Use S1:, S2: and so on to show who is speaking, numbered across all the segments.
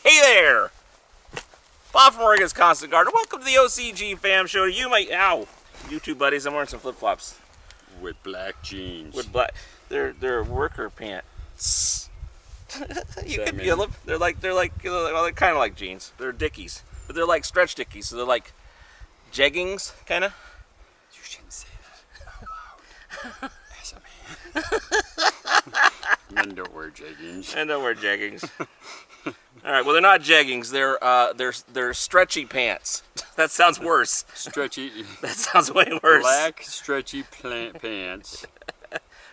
S1: Hey there! Bob from Oregon's Constant Garden. Welcome to the OCGFAM show. You might, ow, you two buddies. I'm wearing some flip flops
S2: with black jeans.
S1: with black. They're worker pants. You can feel them. They're kind of like jeans. They're Dickies, but they're like stretch Dickies. So they're like jeggings, kind of.
S2: You shouldn't say that out loud. As a man. Men don't wear jeggings.
S1: Men don't wear jeggings. All right. Well, they're not jeggings. They're stretchy pants. That sounds worse.
S2: Stretchy.
S1: That sounds way worse.
S2: Black stretchy pants.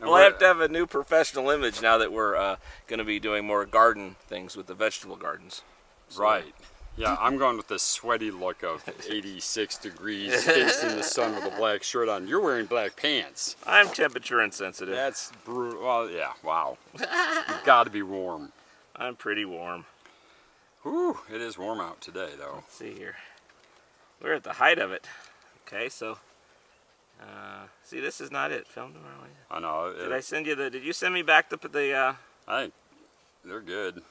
S1: Well, I have to have a new professional image now that we're going to be doing more garden things with the vegetable gardens. So.
S2: Right. Yeah, I'm going with the sweaty look of 86 degrees, facing the sun with a black shirt on. You're wearing black pants.
S1: I'm temperature insensitive.
S2: That's brutal. Well, yeah, wow. You've got to be warm.
S1: I'm pretty warm.
S2: Whew, it is warm out today, though.
S1: Let's see here. We're at the height of it. Okay, so... see, this is not it. Filmed tomorrow.
S2: I know.
S1: Did I send you the... Did you send me back the...
S2: I think they're good.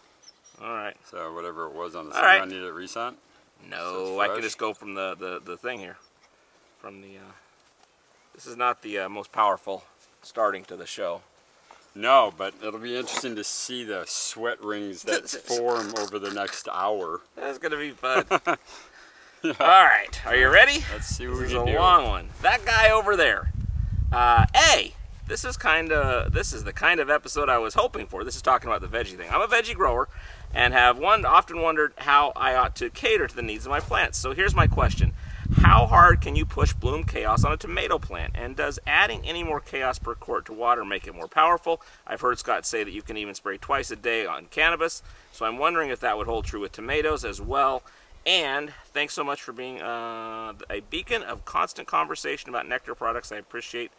S1: All right.
S2: So whatever it was on the
S1: side, right.
S2: I need it resent?
S1: No, I can just go from the thing here. From the... this is not the most powerful starting to the show.
S2: No, but it'll be interesting to see the sweat rings that form over the next hour.
S1: That's going to be fun. Yeah. All right, are you ready?
S2: Let's see what we
S1: can
S2: do.
S1: This is a long one. That guy over there. This is the kind of episode I was hoping for. This is talking about the veggie thing. I'm a veggie grower and have often wondered how I ought to cater to the needs of my plants. So here's my question. How hard can you push bloom chaos on a tomato plant? And does adding any more chaos per quart to water make it more powerful? I've heard Scott say that you can even spray twice a day on cannabis. So I'm wondering if that would hold true with tomatoes as well. And thanks so much for being a beacon of constant conversation about nectar products. I appreciate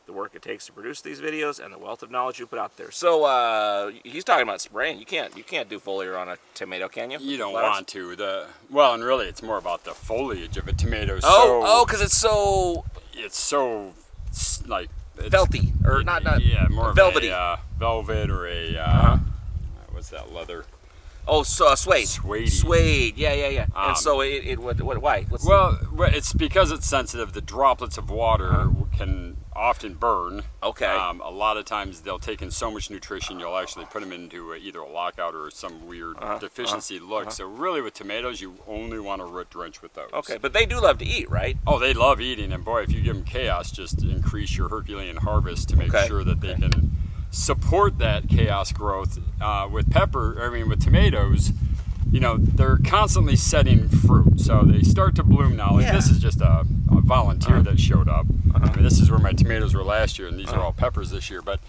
S1: the work it takes to produce these videos and the wealth of knowledge you put out there. So he's talking about spraying. You can't do foliar on a tomato, can you?
S2: You don't want to. Well, and really, it's more about the foliage of a tomato.
S1: Because it's so
S2: like
S1: felty or not
S2: more
S1: velvety,
S2: of a velvet or a what's that leather?
S1: Oh, so suede.
S2: Suede.
S1: Yeah. And so why?
S2: It's because it's sensitive. The droplets of water can often burn.
S1: Okay.
S2: A lot of times they'll take in so much nutrition, you'll actually put them into either a lockout or some weird deficiency look. So really with tomatoes, you only want to root drench with those.
S1: Okay, but they do love to eat, right?
S2: Oh, they love eating. And boy, if you give them chaos, just increase your Herculean harvest to make sure that they can support that chaos growth. With tomatoes, they're constantly setting fruit, so they start to bloom now. This is just a volunteer that showed up. This is where my tomatoes were last year, and these are all peppers this year. But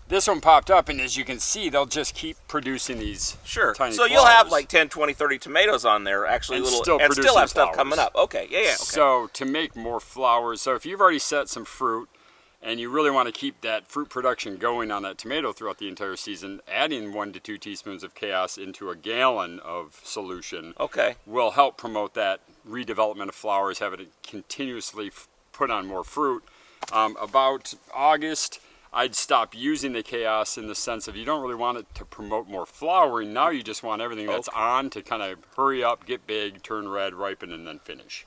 S2: this one popped up, and as you can see, they'll just keep producing these tiny
S1: So you'll have like 10, 20, 30 tomatoes on there, actually,
S2: and
S1: still have
S2: flowers.
S1: stuff coming up. Okay.
S2: So to make more flowers, so if you've already set some fruit, and you really want to keep that fruit production going on that tomato throughout the entire season, adding 1 to 2 teaspoons of chaos into a gallon of solution will help promote that redevelopment of flowers, have it continuously put on more fruit. About August, I'd stop using the chaos in the sense of you don't really want it to promote more flowering. Now you just want everything that's on to kind of hurry up, get big, turn red, ripen, and then finish.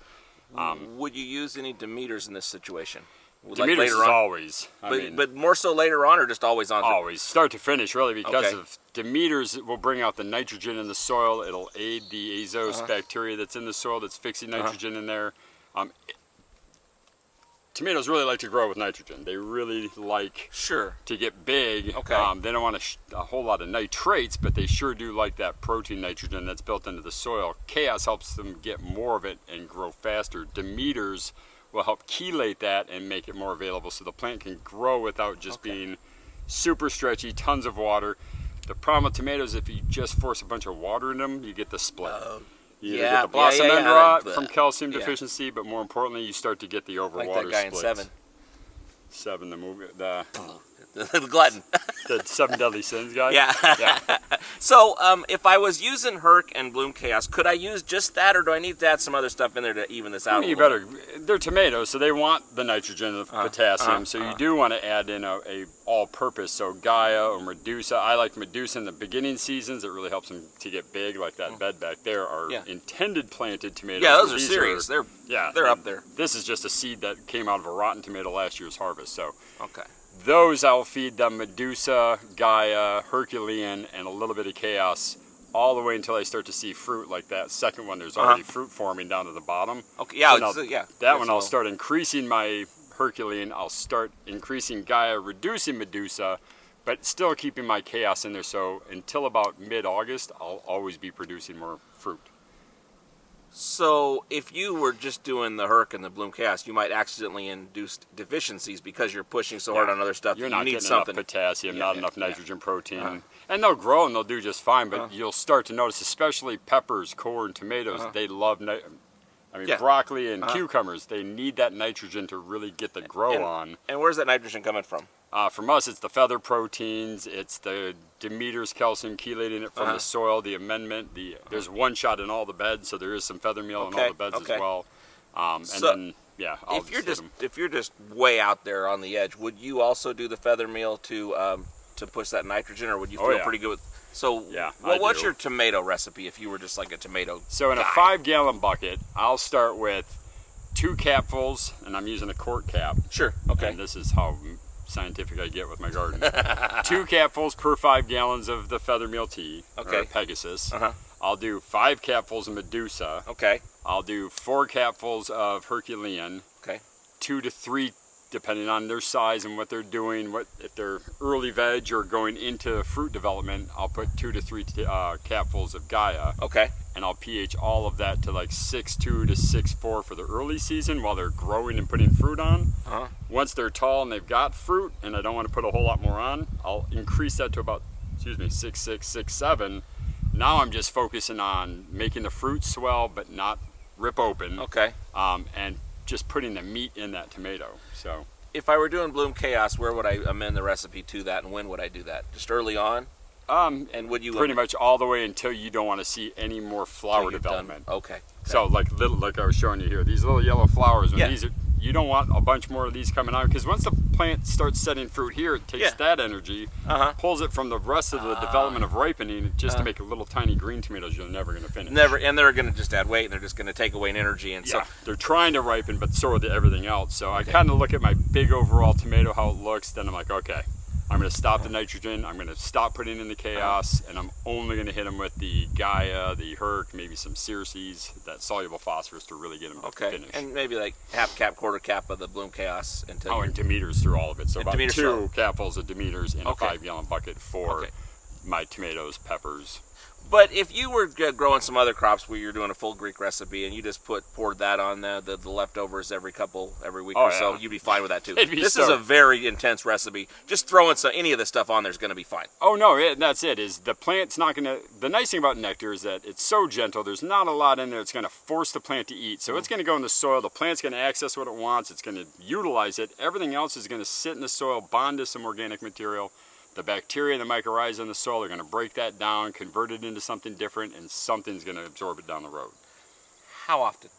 S1: Would you use any Demeters in this situation?
S2: Demeters is always.
S1: But more so later on, or just always on?
S2: Always, start to finish, really, because of Demeters will bring out the nitrogen in the soil. It'll aid the azose bacteria that's in the soil that's fixing nitrogen in there. Tomatoes really like to grow with nitrogen. They really like to get big. They don't want a whole lot of nitrates, but they sure do like that protein nitrogen that's built into the soil. Chaos helps them get more of it and grow faster. Demeters will help chelate that and make it more available so the plant can grow without just being super stretchy, tons of water. The problem with tomatoes, if you just force a bunch of water in them, you get the split. You get the blossom end rot from calcium deficiency, but more importantly, you start to get the overwater
S1: like that guy
S2: splits.
S1: in 7.
S2: 7, the movie.
S1: The glutton.
S2: The 7 deadly sins guy.
S1: Yeah. So, if I was using Herc and Bloom Chaos, could I use just that, or do I need to add some other stuff in there to even this out?
S2: You better. They're tomatoes, so they want the nitrogen, the potassium. So you do want to add in a all-purpose. So Gaia or Medusa. I like Medusa in the beginning seasons. It really helps them to get big. Like that bed back there are intended planted tomatoes.
S1: Yeah, those are serious. They're up there.
S2: This is just a seed that came out of a rotten tomato last year's harvest. So
S1: okay.
S2: Those I'll feed them Medusa, Gaia, Herculean, and a little bit of Chaos all the way until I start to see fruit. Like that second one, there's already fruit forming down to the bottom.
S1: Okay, yeah,
S2: So that one I'll start increasing my Herculean. I'll start increasing Gaia, reducing Medusa, but still keeping my Chaos in there. So until about mid-August, I'll always be producing more fruit.
S1: So if you were just doing the Herc and the Bloom Chaos, you might accidentally induce deficiencies because you're pushing so hard on other stuff.
S2: You're not
S1: need
S2: getting
S1: something.
S2: enough potassium, not enough nitrogen, protein. And they'll grow and they'll do just fine, but you'll start to notice, especially peppers, corn, tomatoes, they love broccoli and cucumbers. They need that nitrogen to really get the grow on.
S1: And where's that nitrogen coming from?
S2: From us, it's the feather proteins, it's the Demeter's calcium chelating it from the soil, the amendment. There's one shot in all the beds, so there is some feather meal in all the beds as well.
S1: If you're just way out there on the edge, would you also do the feather meal to push that nitrogen, or would you feel pretty good with? So, what's your tomato recipe if you were just like a tomato?
S2: So in a 5-gallon bucket, I'll start with 2 capfuls, and I'm using a quart cap.
S1: Sure. Okay.
S2: And this is how scientific I get with my garden. 2 capfuls per 5 gallons of the feather meal tea, or Pegasus. I'll do 5 capfuls of Medusa.
S1: Okay.
S2: I'll do 4 capfuls of Herculean.
S1: Okay.
S2: 2 to 3, depending on their size and what they're doing. If they're early veg or going into fruit development, I'll put 2 to 3 capfuls of Gaia.
S1: Okay.
S2: And I'll pH all of that to like 6.2 to 6.4 for the early season while they're growing and putting fruit on. Once they're tall and they've got fruit, and I don't want to put a whole lot more on, I'll increase that to about, 6.6, 6.7. Now I'm just focusing on making the fruit swell but not rip open.
S1: Okay.
S2: And just putting the meat in that tomato. So
S1: if I were doing Bloom Chaos, where would I amend the recipe to that, and when would I do that? Just early on? And would you
S2: pretty much all the way until you don't want to see any more flower development.
S1: Okay.
S2: So like I was showing you here, these little yellow flowers, you don't want a bunch more of these coming out, because once the plant starts setting fruit here, it takes that energy, pulls it from the rest of the development of ripening just to make little tiny green tomatoes you're never going to finish.
S1: Never, and they're going to just add weight, and they're just going to take away energy, and so
S2: they're trying to ripen, but so are everything else. So I kind of look at my big overall tomato, how it looks, then I'm like, okay, I'm going to stop the nitrogen, I'm going to stop putting in the Chaos, and I'm only going to hit them with the Gaia, the Herc, maybe some Circes, that soluble phosphorus to really get them to finish.
S1: And maybe like half cap, quarter cap of the Bloom Chaos.
S2: And Demeters through all of it. So about 2 capfuls of Demeters in a 5-gallon bucket for my tomatoes, peppers.
S1: But if you were growing some other crops where you're doing a full Greek recipe and you just poured that on the leftovers every week or so, you'd be fine with that too. This is a very intense recipe. Just throwing any of this stuff on there is going to be fine.
S2: Oh no, that's it. Is the plant's not going to. The nice thing about nectar is that it's so gentle. There's not a lot in there. It's going to force the plant to eat. So it's going to go in the soil. The plant's going to access what it wants. It's going to utilize it. Everything else is going to sit in the soil, bond to some organic material. The bacteria and the mycorrhiza in the soil are going to break that down, convert it into something different, and something's going to absorb it down the road.
S1: How often?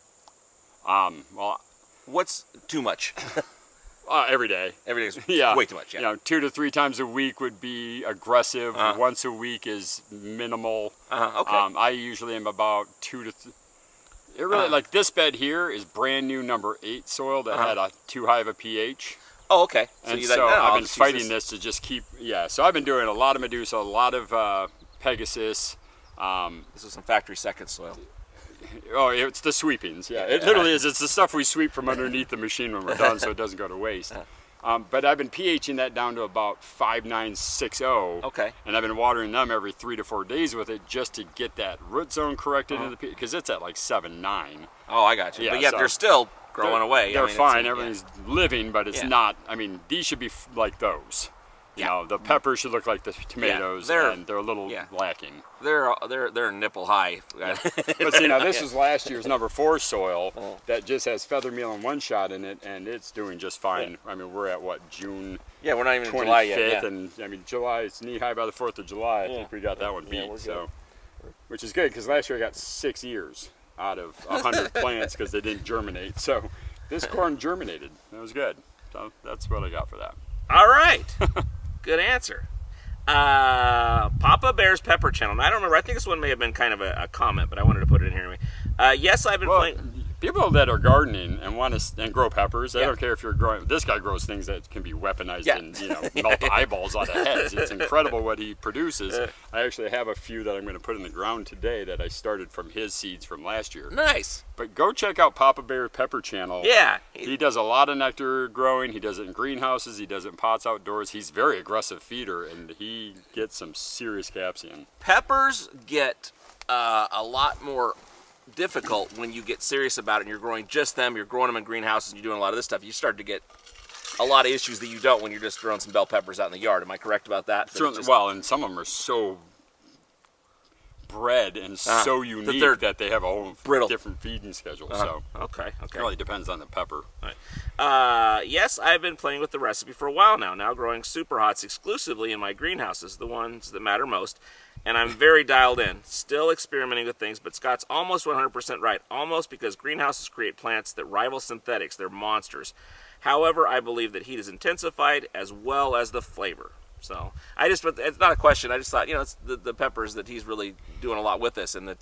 S2: Well,
S1: what's too much?
S2: Every day.
S1: Every day is way too much. Yeah.
S2: 2 to 3 times a week would be aggressive. Once a week is minimal. I usually am about 2 to 3. It really like this bed here is brand new number 8 soil that had too high of a pH.
S1: Oh, okay.
S2: And so I've been fighting this to just keep, so I've been doing a lot of Medusa, a lot of Pegasus.
S1: This is some factory second soil.
S2: Oh, it's the sweepings, It literally is. It's the stuff we sweep from underneath the machine when we're done so it doesn't go to waste. But I've been pHing that down to about 5.960.
S1: Okay.
S2: And I've been watering them every 3 to 4 days with it just to get that root zone corrected in the pH, because it's at like 7.9.
S1: Oh, I got you.
S2: Yeah,
S1: but yet they're still growing away.
S2: They're fine. Everything's living, but it's not. I mean, these should be like those. You know, the peppers should look like the tomatoes, and they're a little lacking.
S1: They're nipple high.
S2: But see, now this is last year's number 4 soil that just has feather meal and one shot in it, and it's doing just fine. I mean, we're at what, June?
S1: Yeah, we're not even
S2: 25th,
S1: in July yet.
S2: And I mean, July is knee high by the 4th of July. I think we got that one beat. So, which is good because last year I got 6 ears out of 100 plants because they didn't germinate. So this corn germinated. That was good. So that's what I got for that.
S1: All right. Good answer. Papa Bear's Pepper Channel. And I don't remember. I think this one may have been kind of a comment, but I wanted to put it in here anyway. Yes, I've been playing.
S2: People that are gardening and want to and grow peppers, I don't care if you're growing. This guy grows things that can be weaponized and melt eyeballs out of heads. It's incredible what he produces. I actually have a few that I'm going to put in the ground today that I started from his seeds from last year.
S1: Nice.
S2: But go check out Papa Bear Pepper Channel.
S1: Yeah.
S2: He does a lot of nectar growing. He does it in greenhouses. He does it in pots outdoors. He's a very aggressive feeder, and he gets some serious capsian.
S1: Peppers get a lot more difficult when you get serious about it and you're growing just them. You're growing them in greenhouses and you're doing a lot of this stuff. You start to get a lot of issues that you don't when you're just growing some bell peppers out in the yard. Am I correct about that?
S2: Well, and some of them are so bred and so unique that they have a whole different feeding schedule. So
S1: okay.
S2: It really depends on the pepper.
S1: Yes, I've been playing with the recipe for a while now growing super hots exclusively in my greenhouses, the ones that matter most, and I'm very dialed in, still experimenting with things, but Scott's almost 100% right, almost, because greenhouses create plants that rival synthetics. They're monsters. However, I believe that heat is intensified as well as the flavor. So it's not a question. I just thought, it's the peppers that he's really doing a lot with this, and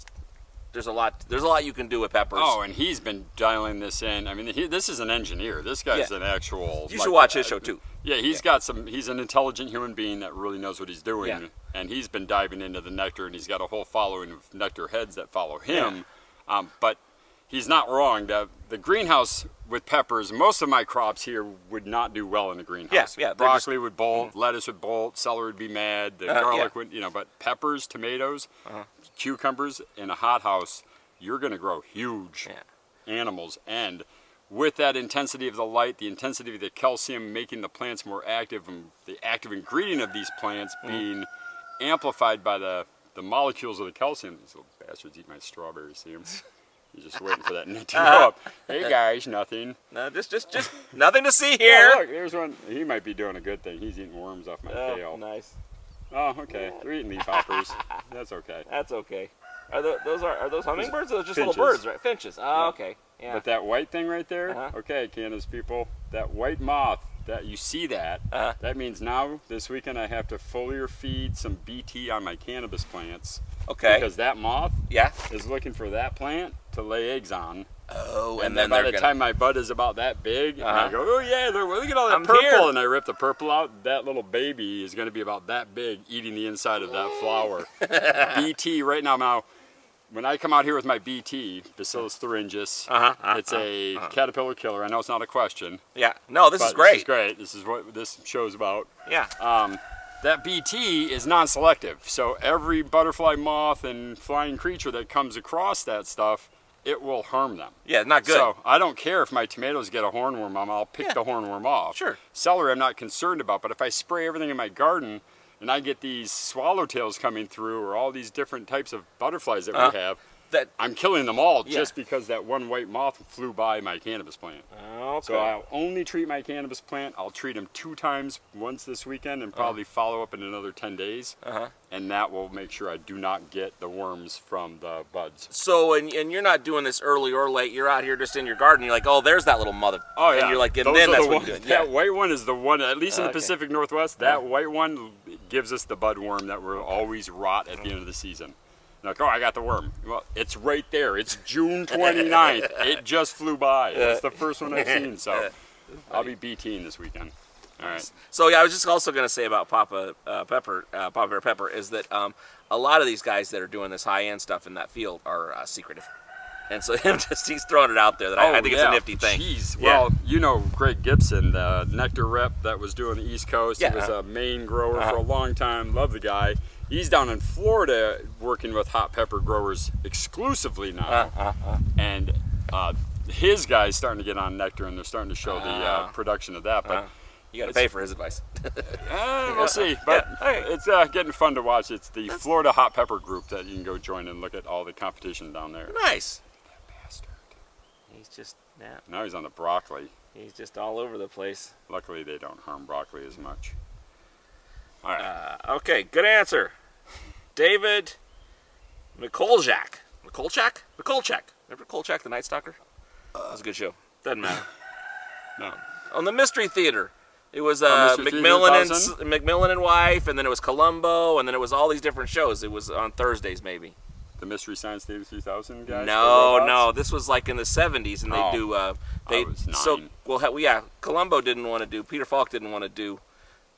S1: there's a lot you can do with peppers.
S2: Oh, and he's been dialing this in. I mean, this is an engineer. This guy's an actual.
S1: You should watch his show too.
S2: Yeah, he's an intelligent human being that really knows what he's doing, and he's been diving into the nectar, and he's got a whole following of nectar heads that follow him. But he's not wrong. The greenhouse with peppers, most of my crops here would not do well in the greenhouse. Broccoli would bolt, lettuce would bolt, celery would be mad, the garlic would, but peppers, tomatoes, cucumbers in a hothouse, you're going to grow huge animals. And with that intensity of the light, the intensity of the calcium making the plants more active, and the active ingredient of these plants being amplified by the molecules of the calcium. These little bastards eat my strawberries, see them? You're just waiting for that net to go up. Hey guys, nothing.
S1: No, just nothing to see here.
S2: Oh, look, there's one. He might be doing a good thing. He's eating worms off my tail.
S1: Nice.
S2: Oh, okay. They're eating leaf hoppers. That's okay.
S1: That's okay. Are those hummingbirds or just
S2: finches.
S1: little birds, right? Finches. Oh, okay. Yeah.
S2: But that white thing right there, okay, Cannabis people, that white moth, that you see that means now this weekend I have to foliar feed some BT on my cannabis plants.
S1: Okay.
S2: Because that moth is looking for that plant to lay eggs on.
S1: Oh,
S2: and then by the time my bud is about that big, and I go, oh yeah, look at all that purple, and I rip the purple out, that little baby is going to be about that big eating the inside of that flower. BT right now, when I come out here with my BT, Bacillus thuringiensis, it's a caterpillar killer. I know it's not a question.
S1: Yeah. No, this is great.
S2: This is great. This is what this show's about.
S1: Yeah.
S2: That BT is non-selective, so every butterfly, moth, and flying creature that comes across that stuff, it will harm them.
S1: Yeah, not good.
S2: So I don't care if my tomatoes get a hornworm on them, I'll pick the hornworm off.
S1: Sure.
S2: Celery I'm not concerned about, but if I spray everything in my garden and I get these swallowtails coming through or all these different types of butterflies that we have, I'm killing them all just because that one white moth flew by my cannabis plant.
S1: Okay.
S2: So I'll only treat my cannabis plant. I'll treat them 2 times, once this weekend and probably follow up in another 10 days. And that will make sure I do not get the worms from the buds.
S1: So, and you're not doing this early or late. You're out here just in your garden. You're like, oh, there's that little mother.
S2: Oh, yeah.
S1: And you're like, and then that's what you're doing.
S2: That white one is the one, at least in the Pacific Northwest, that white one gives us the bud worm that will always rot at the end of the season. Like, oh, I got the worm. Well, it's right there. It's June 29th. It just flew by. It's the first one I've seen, so I'll be BTing this weekend. All right.
S1: So, yeah, I was just also going to say about Papa Bear Pepper, is that a lot of these guys that are doing this high-end stuff in that field are secretive. And so he's throwing it out there that I think it's a nifty thing.
S2: Jeez. Well, you know Greg Gibson, the nectar rep that was doing the East Coast. He was a Maine grower for a long time. Love the guy. He's down in Florida working with hot pepper growers exclusively now. And his guy's starting to get on nectar, and they're starting to show the production of that. But
S1: You got to pay for his advice.
S2: We'll see, but it's getting fun to watch. It's the Florida Hot Pepper Group that you can go join and look at all the competition down there.
S1: Nice.
S2: That bastard.
S1: He's just
S2: Now he's on the broccoli.
S1: He's just all over the place.
S2: Luckily, they don't harm broccoli as much. All right.
S1: Okay, good answer. David McColchak. Remember Kolchak, the Night Stalker? That was a good show. Doesn't matter.
S2: No.
S1: On the Mystery Theater. It was
S2: Mystery
S1: Macmillan and Wife, and then it was Columbo, and then it was all these different shows. It was on Thursdays, maybe.
S2: The Mystery Science Theater 3000 guys?
S1: No. This was like in the 70s, and they do.
S2: I was 9.
S1: So Columbo didn't want to do. Peter Falk didn't want to do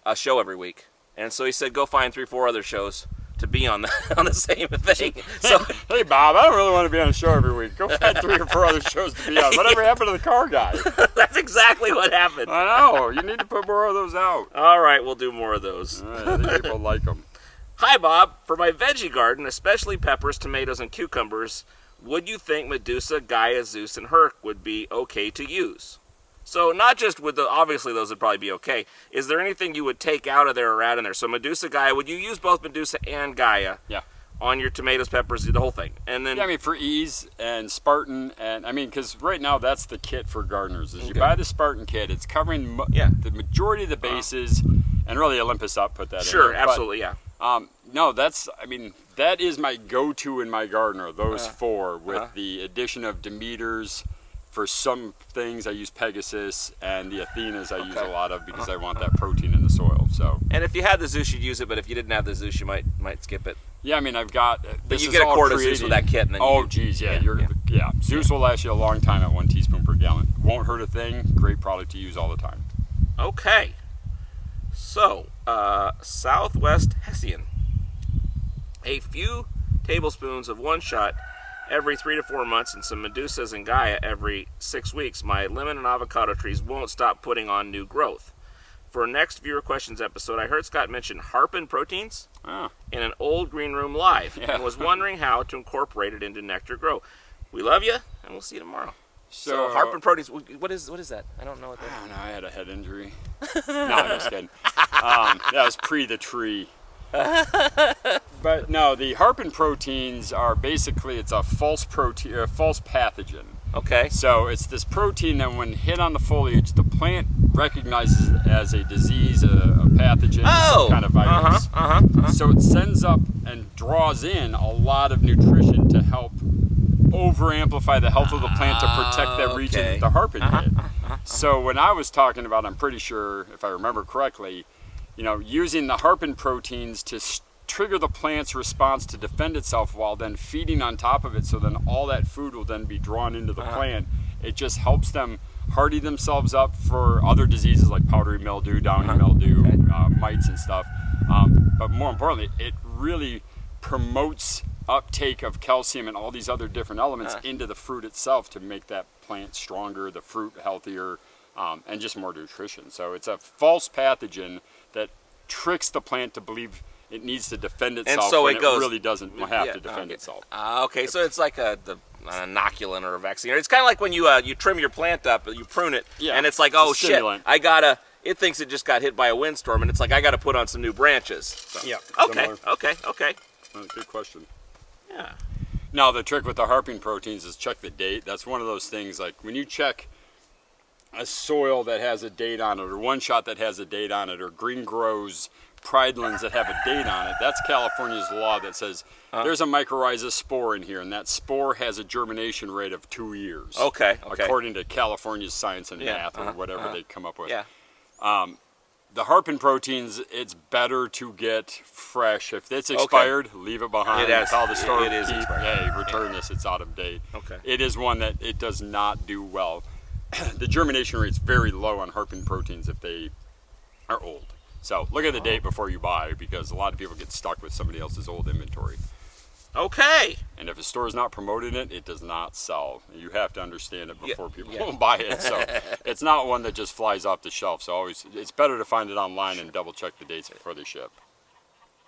S1: a show every week, and so he said, "Go find 3-4 other shows to be on the same thing." So,
S2: hey Bob, I don't really want to be on a show every week. Go find 3 or 4 other shows to be on. Whatever happened to the car guy?
S1: that's exactly what happened.
S2: I know. You need to put more of those out.
S1: All right, we'll do more of those.
S2: All right, I think people like them.
S1: Hi, Bob. For my veggie garden, especially peppers, tomatoes, and cucumbers, would you think Medusa, Gaia, Zeus, and Herc would be okay to use? So not just with obviously those would probably be okay. Is there anything you would take out of there or add in there? So Medusa, Gaia, would you use both Medusa and Gaia?
S2: Yeah.
S1: On your tomatoes, peppers, the whole thing? And then
S2: for ease and Spartan, and because right now that's the kit for gardeners. Is you buy the Spartan kit, it's covering the majority of the bases, and really Olympus up put that in.
S1: Sure,
S2: there.
S1: absolutely, yeah.
S2: No, that is my go-to in my garden, those 4, with the addition of Demeters. For some things, I use Pegasus, and the Athenas I use a lot of because I want that protein in the soil. So.
S1: And if you had the Zeus, you'd use it, but if you didn't have the Zeus, you might skip it.
S2: Yeah, I've got.
S1: But you get a quart of Zeus with that kit, and then
S2: Zeus will last you a long time at 1 teaspoon per gallon. Won't hurt a thing. Great product to use all the time.
S1: Okay. So, Southwest Hessian. A few tablespoons of one shot every 3 to 4 months, and some Medusas and Gaia every 6 weeks. My lemon and avocado trees won't stop putting on new growth. For next viewer questions episode, I heard Scott mention Harpin proteins in an old Green Room Live, and was wondering how to incorporate it into Nectar Grow. We love you, and we'll see you tomorrow. So Harpin proteins, what is that? I don't know what that is.
S2: I don't know. I had a head injury. No, I'm just kidding. That was pre the tree. But no, the Harpin proteins are basically, it's a false pathogen.
S1: Okay.
S2: So it's this protein that when hit on the foliage, the plant recognizes it as a disease, a pathogen, some kind of virus. So it sends up and draws in a lot of nutrition to help over-amplify the health of the plant to protect that region that the Harpin hit. So when I was talking about, I'm pretty sure, if I remember correctly, using the Harpin proteins to trigger the plant's response to defend itself while then feeding on top of it, so then all that food will then be drawn into the plant. It just helps them hardy themselves up for other diseases like powdery mildew, downy mildew, mites and stuff. But more importantly, it really promotes uptake of calcium and all these other different elements into the fruit itself to make that plant stronger, the fruit healthier, and just more nutrition. So it's a false pathogen that tricks the plant to believe it needs to defend itself,
S1: and so
S2: when
S1: it goes,
S2: really doesn't have to defend itself.
S1: Okay, so it's like an inoculant or a vaccine. It's kind of like when you trim your plant up, you prune it, and it's like, oh shit, it thinks it just got hit by a windstorm, and it's like, I gotta put on some new branches. So.
S2: Yeah.
S1: Okay.
S2: Good question.
S1: Yeah.
S2: Now the trick with the Harpin proteins is check the date. That's one of those things, like when you check a soil that has a date on it, or one shot that has a date on it, or Green Grows pridelands that have a date on it, that's California's law that says there's a mycorrhiza spore in here, and that spore has a germination rate of 2 years.
S1: Okay.
S2: According to California's Science and Math, or whatever they come up with.
S1: Yeah.
S2: The Harpin proteins, it's better to get fresh. If it's expired, leave it behind. Tell the store, hey, return this, it's out of date.
S1: Okay.
S2: It is one that it does not do well. The germination rate's very low on Harpin proteins if they are old. So look at the date before you buy, because a lot of people get stuck with somebody else's old inventory.
S1: Okay.
S2: And if a store is not promoting it, it does not sell. You have to understand it before people buy it. So it's not one that just flies off the shelf. So it's better to find it online and double check the dates before they ship.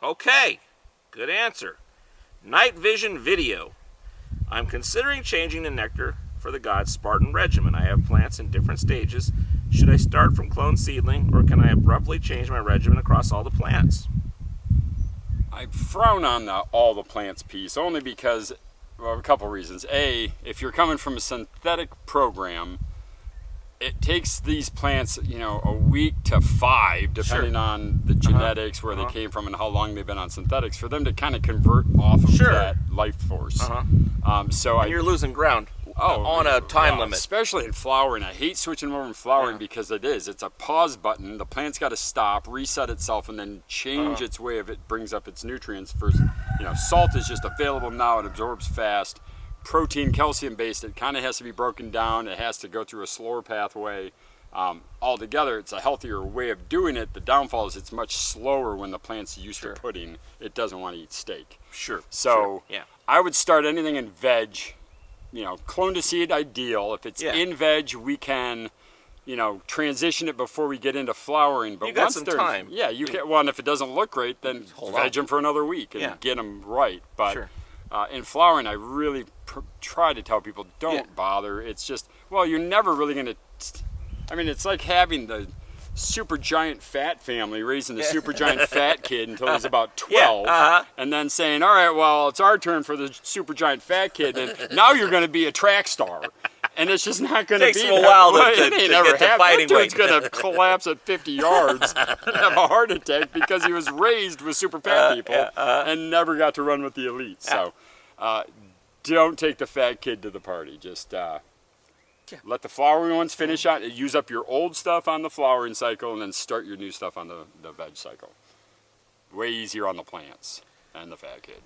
S1: Okay. Good answer. Night Vision Video. I'm considering changing the nectar for the God's Spartan regimen. I have plants in different stages Should I start from clone seedling, or can I abruptly change my regimen across all the plants?
S2: I frown on the all the plants piece only because, well, a couple reasons. A, if you're coming from a synthetic program, it takes these plants, a week to 5, depending on the genetics, where they came from, and how long they've been on synthetics, for them to kind of convert off of that life force.
S1: And you're losing ground on a time limit.
S2: Especially in flowering. I hate switching over in flowering because it's a pause button. The plant's got to stop, reset itself, and then change its way if it brings up its nutrients. First, salt is just available now. It absorbs fast. Protein, calcium based, it kind of has to be broken down. It has to go through a slower pathway. Altogether, it's a healthier way of doing it. The downfall is it's much slower when the plant's used to pudding. It doesn't want to eat steak. So I would start anything in veg. Clone to seed, ideal. If it's in veg, we can, transition it before we get into flowering. But
S1: you got some time.
S2: Yeah, you can. Well, and if it doesn't look great, then veg them for another week and get them right. But in flowering, I really try to tell people, don't bother. It's just, you're never really going to... it's like having the super giant fat family raising the super giant fat kid until he's about 12, and then saying, all right, well, it's our turn for the super giant fat kid, and now you're going to be a track star. And it's just not going to be
S1: Takes a while to
S2: get to fighting weight. That dude's going to collapse at 50 yards and have a heart attack because he was raised with super fat people and never got to run with the elite. So don't take the fat kid to the party. Just let the flowering ones finish on. Use up your old stuff on the flowering cycle, and then start your new stuff on the veg cycle. Way easier on the plants and the fat kid.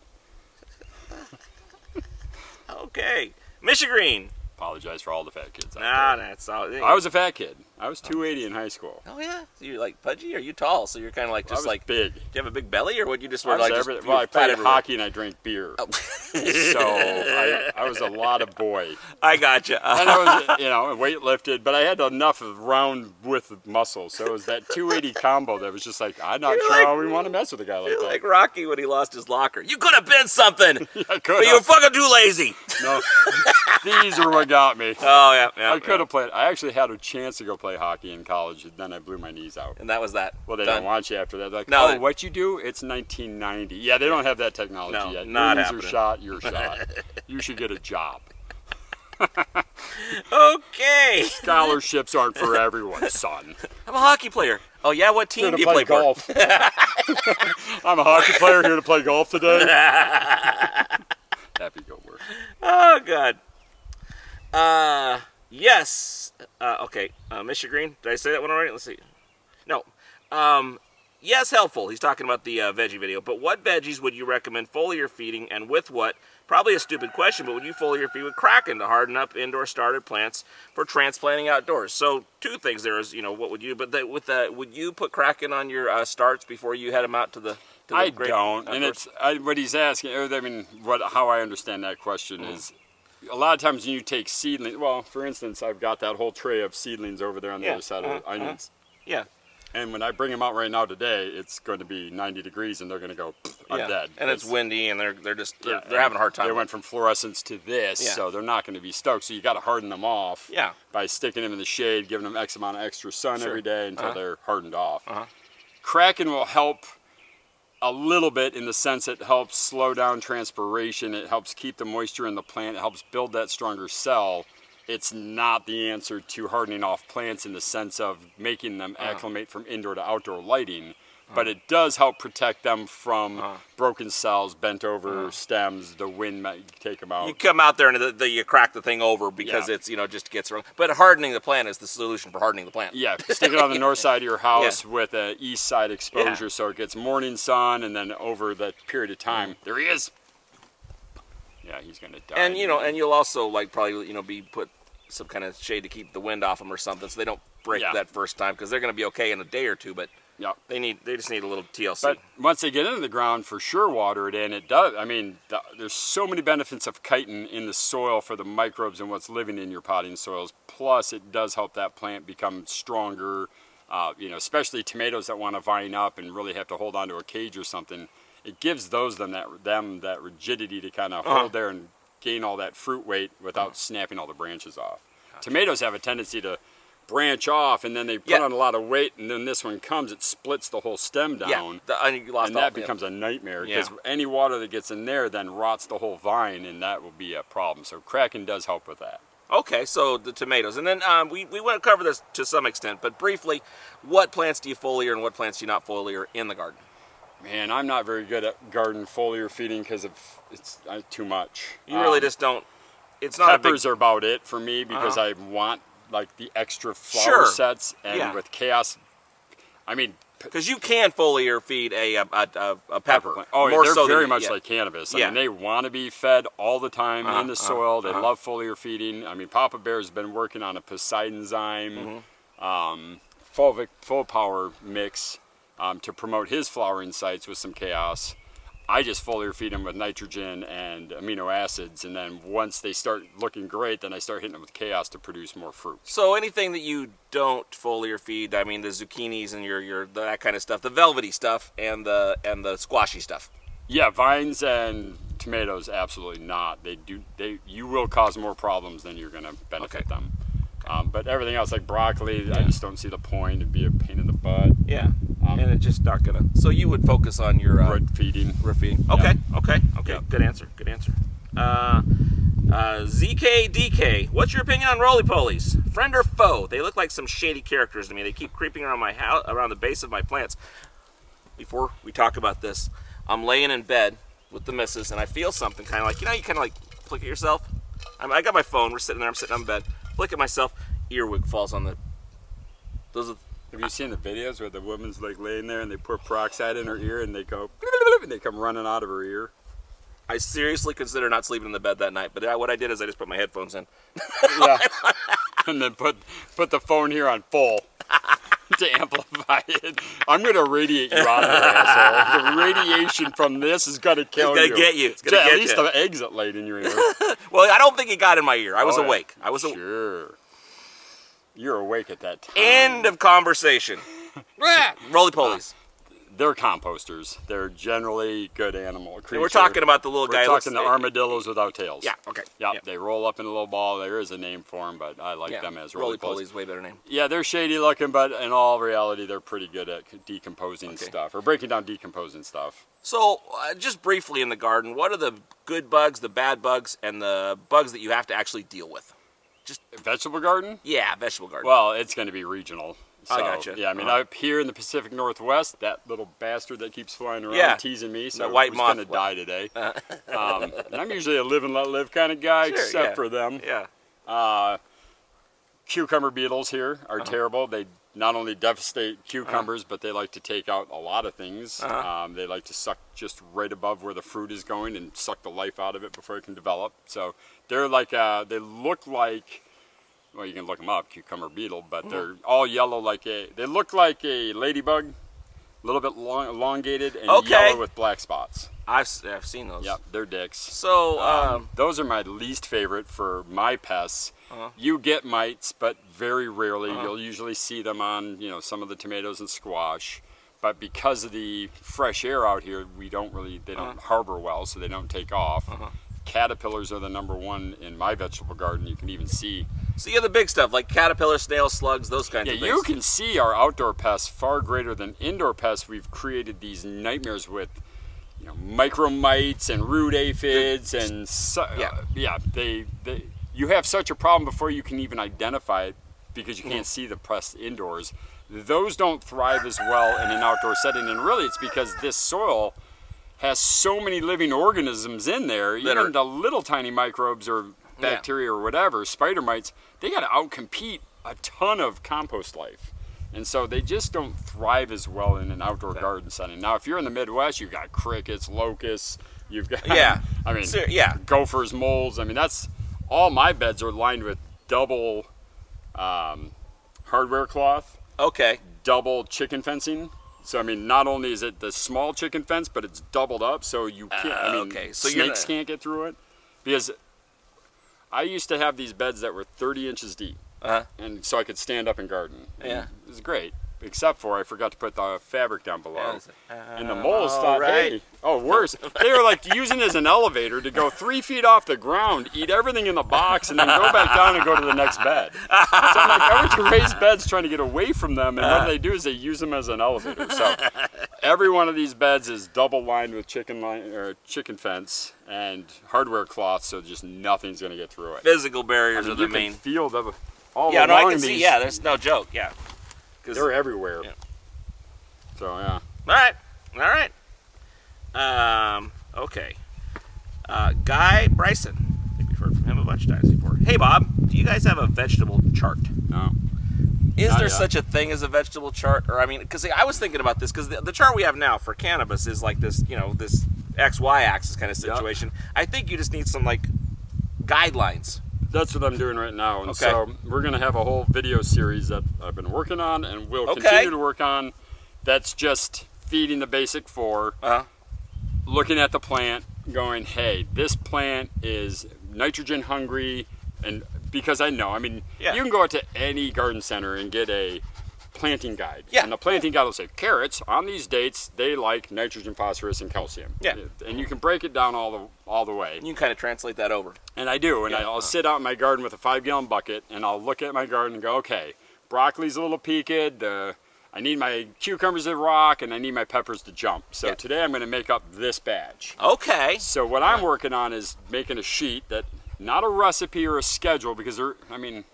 S1: Okay. Michigreen.
S2: Apologize for all the fat kids.
S1: That's all.
S2: I was a fat kid. I was 280 in high school.
S1: Oh yeah. So you're like pudgy, or you tall? So you're kind of like just like
S2: big.
S1: Do you have a big belly, or would you just wear
S2: I played hockey and I drank beer.
S1: Oh.
S2: So I was a lot of boy.
S1: I gotcha.
S2: And I was, weight lifted, but I had enough of round with muscle. So it was that 280 combo that was just like, I'm not sure how we want to mess with a guy like that.
S1: Like Rocky when he lost his locker. You could have been something.
S2: I could.
S1: But you were fucking too lazy.
S2: No, these are what got me.
S1: Oh yeah.
S2: I could have played. I actually had a chance to go play hockey in college, and then I blew my knees out.
S1: And that was that.
S2: Well, they don't want you after that. They're like, what you do? It's 1990. Yeah, they don't have that technology yet.
S1: Not
S2: your
S1: happening.
S2: Shot, your shot. You should get a job.
S1: Okay.
S2: Scholarships aren't for everyone, son.
S1: I'm a hockey player. Oh yeah, what team do you play
S2: golf for? I'm a hockey player here to play golf today. Happy go work.
S1: Oh god. Yes. Okay. Michigreen. Did I say that one already? Let's see. No. Yes, helpful. He's talking about the veggie video. But what veggies would you recommend foliar feeding, and with what? Probably a stupid question, but would you foliar feed with Kraken to harden up indoor started plants for transplanting outdoors? So two things there is, what would you? But would you put Kraken on your starts before you head them out to the?
S2: I don't, and it's what he's asking. How I understand that question is. A lot of times when you take seedlings, for instance, I've got that whole tray of seedlings over there on the other side of the onions.
S1: Yeah.
S2: And when I bring them out right now today, it's going to be 90 degrees, and they're going to go, I'm dead.
S1: And it's windy, and they're having a hard time.
S2: They went from fluorescence to this, so they're not going to be stoked. So you got to harden them off by sticking them in the shade, giving them X amount of extra sun every day until they're hardened off. Kraken will help a little bit in the sense it helps slow down transpiration. It helps keep the moisture in the plant. It helps build that stronger cell. It's not the answer to hardening off plants in the sense of making them acclimate from indoor to outdoor lighting, but it does help protect them from broken cells, bent over stems. The wind might take them out.
S1: You come out there and you crack the thing over because it's just gets wrong. But hardening the plant is the solution for hardening the plant.
S2: Yeah, stick it on the north side of your house with an east side exposure so it gets morning sun, and then over that period of time, there he is. Yeah, he's gonna die.
S1: And and you'll also probably be put some kind of shade to keep the wind off them or something, so they don't break that first time, because they're gonna be okay in a day or two. But they just need a little TLC.
S2: But once they get into the ground, for sure, water it in. It does. There's so many benefits of chitin in the soil for the microbes and what's living in your potting soils. Plus, it does help that plant become stronger. Especially tomatoes that want to vine up and really have to hold onto a cage or something. It gives them that rigidity to kind of hold there and gain all that fruit weight without snapping all the branches off. Tomatoes have a tendency to branch off, and then they put on a lot of weight, and then this one comes, it splits the whole stem down. And that becomes a nightmare, because any water that gets in there then rots the whole vine, and that will be a problem. So cracking does help with that.
S1: Okay, so the tomatoes. And then we want to cover this to some extent, but briefly, what plants do you foliar and what plants do you not foliar in the garden?
S2: Man, I'm not very good at garden foliar feeding because it's too much.
S1: You really just don't. It's not
S2: peppers are about it for me, because I want like the extra flower sets, and with chaos, I mean,
S1: because you can foliar feed a pepper.
S2: Oh,
S1: more
S2: they're
S1: so
S2: very much like cannabis. I mean, they want to be fed all the time in the soil. They love foliar feeding. I mean, Papa Bear's been working on a Poseidonzyme, full power mix to promote his flowering sites with some chaos. I just foliar feed them with nitrogen and amino acids, and then once they start looking great, then I start hitting them with chaos to produce more fruit.
S1: So anything that you don't foliar feed, I mean the zucchinis and your that kind of stuff, the velvety stuff and the squashy stuff.
S2: Yeah, vines and tomatoes, absolutely not. You will cause more problems than you're going to benefit them. But everything else, like broccoli, I just don't see the point. It'd be a pain in the butt.
S1: Yeah, and it's just not gonna. So you would focus on your
S2: root feeding.
S1: Root feeding. Okay, okay. Good answer. Good answer. ZKDK, what's your opinion on roly-polies? Friend or foe? They look like some shady characters to me. They keep creeping around my house, around the base of my plants. Before we talk about this, I'm laying in bed with the missus, and I feel something kind of like, you kind of like flick at yourself. I got my phone. We're sitting there. I'm sitting on bed. Flick at myself. Earwig falls on the.
S2: Have you seen the videos where the woman's like laying there and they pour peroxide in her ear and they go and they come running out of her ear?
S1: I seriously consider not sleeping in the bed that night, but what I did is I just put my headphones in.
S2: Yeah. And then put the phone here on full to amplify it. I'm going to radiate you out of here, asshole. The radiation from this is going to kill you.
S1: It's going to get you. It's going to get
S2: at least the exit light in your ear.
S1: Well, I don't think it got in my ear. I was awake. I was
S2: sure. You're awake at that time.
S1: End of conversation. Roly-polies.
S2: They're composters. They're generally good animal creatures.
S1: We're talking about the little guy.
S2: We're talking the armadillos without tails.
S1: Yeah, okay.
S2: Yep, they roll up in a little ball. There is a name for them, but I like them as roly-polies.
S1: Way better name.
S2: Yeah, they're shady looking, but in all reality, they're pretty good at decomposing stuff, or breaking down decomposing stuff.
S1: So, just briefly in the garden, what are the good bugs, the bad bugs, and the bugs that you have to actually deal with?
S2: Just vegetable garden?
S1: Yeah, vegetable garden.
S2: Well, it's going to be regional. So,
S1: I gotcha.
S2: Yeah, I mean, up here in the Pacific Northwest, that little bastard that keeps flying around teasing me, so
S1: white moth
S2: going to die today. And I'm usually a live and let live kind of guy, except for them.
S1: Yeah.
S2: Cucumber beetles here are terrible. They not only devastate cucumbers, but they like to take out a lot of things. They like to suck just right above where the fruit is going and suck the life out of it before it can develop. So they're like, they look like, well, you can look them up, cucumber beetle, but they're all yellow they look like a ladybug, a little bit elongated and yellow with black spots.
S1: I've seen those.
S2: Yep, they're dicks.
S1: So,
S2: those are my least favorite for my pests. You get mites, but very rarely. You'll usually see them on, some of the tomatoes and squash. But because of the fresh air out here, they don't harbor well, so they don't take off. Caterpillars are the number one in my vegetable garden. You can even see.
S1: So you have the big stuff like caterpillars, snails, slugs, those kinds of things.
S2: Yeah, you can see our outdoor pests far greater than indoor pests. We've created these nightmares with, micro mites and root aphids and you have such a problem before you can even identify it because you can't see the pest indoors. Those don't thrive as well in an outdoor setting, and really it's because this soil has so many living organisms in there, even the little tiny microbes or bacteria or whatever, spider mites, they got to outcompete a ton of compost life. And so they just don't thrive as well in an outdoor garden setting. Now, if you're in the Midwest, you've got crickets, locusts, you've got, gophers, moles. I mean, that's, all my beds are lined with double hardware cloth.
S1: Okay.
S2: Double chicken fencing. So, I mean, not only is it the small chicken fence, but it's doubled up, so you can't, so snakes can't get through it. Because I used to have these beds that were 30 inches deep. And so I could stand up and garden. And it was great. except for I forgot to put the fabric down below. And the moles
S1: all
S2: thought,
S1: right.
S2: hey, oh, worse. They were like using it as an elevator to go 3 feet off the ground, eat everything in the box, and then go back down and go to the next bed. So I'm like, I went to raised beds trying to get away from them, and what they do is they use them as an elevator. So every one of these beds is double lined with chicken fence and hardware cloth, so just nothing's going to get through it.
S1: Physical barriers are the
S2: you
S1: main.
S2: can feel the all
S1: Yeah, no, I
S2: along
S1: can see.
S2: these.
S1: Yeah, there's no joke. Yeah,
S2: They're everywhere.
S1: Yeah.
S2: So yeah.
S1: All right. Okay. Guy Bryson. I think we've heard from him a bunch of times before. Hey, Bob, do you guys have a vegetable chart?
S2: No.
S1: Is
S2: Not
S1: there
S2: yet.
S1: such a thing as a vegetable chart? Or I mean, because I was thinking about this because the chart we have now for cannabis is like this, this XY axis kind of situation. I think you just need some like guidelines.
S2: That's what I'm doing right now. And
S1: Okay.
S2: so we're going to have a whole video series that I've been working on and will
S1: Okay.
S2: continue to work on. That's just feeding the basic 4, looking at the plant, going, hey, this plant is nitrogen hungry. And because I know, I mean,
S1: Yeah.
S2: you can go out to any garden center and get a planting guide.
S1: Yeah.
S2: And the planting guide will say, carrots, on these dates, they like nitrogen, phosphorus, and calcium.
S1: Yeah.
S2: And you can break it down all the way.
S1: You can kind of translate that over.
S2: And I do, and
S1: Yeah.
S2: I'll sit out in my garden with a 5-gallon bucket, and I'll look at my garden and go, okay, broccoli's a little peaked, I need my cucumbers to rock, and I need my peppers to jump. So
S1: Yeah.
S2: today I'm going to make up this batch.
S1: Okay.
S2: So what I'm working on is making a sheet that, not a recipe or a schedule, because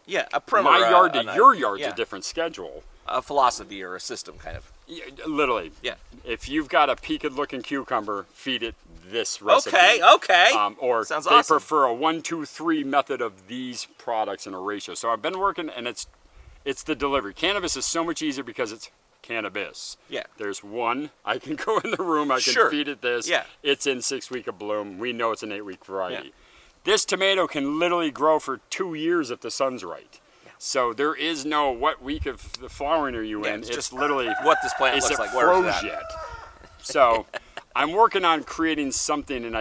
S1: Yeah, a primer.
S2: my yard to your yard's
S1: yeah.
S2: a different schedule.
S1: A philosophy or a system, kind of.
S2: Yeah, literally.
S1: Yeah.
S2: If you've got a peaked looking cucucumber, feed it this recipe.
S1: Okay.
S2: Or
S1: Sounds
S2: they
S1: awesome.
S2: prefer a 1-2-3 method of these products in a ratio. So I've been working, and it's the delivery. Cannabis is so much easier because it's cannabis.
S1: Yeah.
S2: There's one. I can go in the room. I can
S1: Sure.
S2: feed it this.
S1: Yeah.
S2: It's in 6 week of bloom. We know it's an 8-week variety.
S1: Yeah.
S2: This tomato can literally grow for 2 years if the sun's right.
S1: Yeah.
S2: So there is no what week of the flowering are you
S1: Yeah,
S2: in.
S1: it's
S2: It's
S1: just
S2: literally
S1: what this plant
S2: is
S1: looks
S2: it
S1: like. Where is
S2: froze
S1: it at?
S2: yet? So I'm working on creating something, and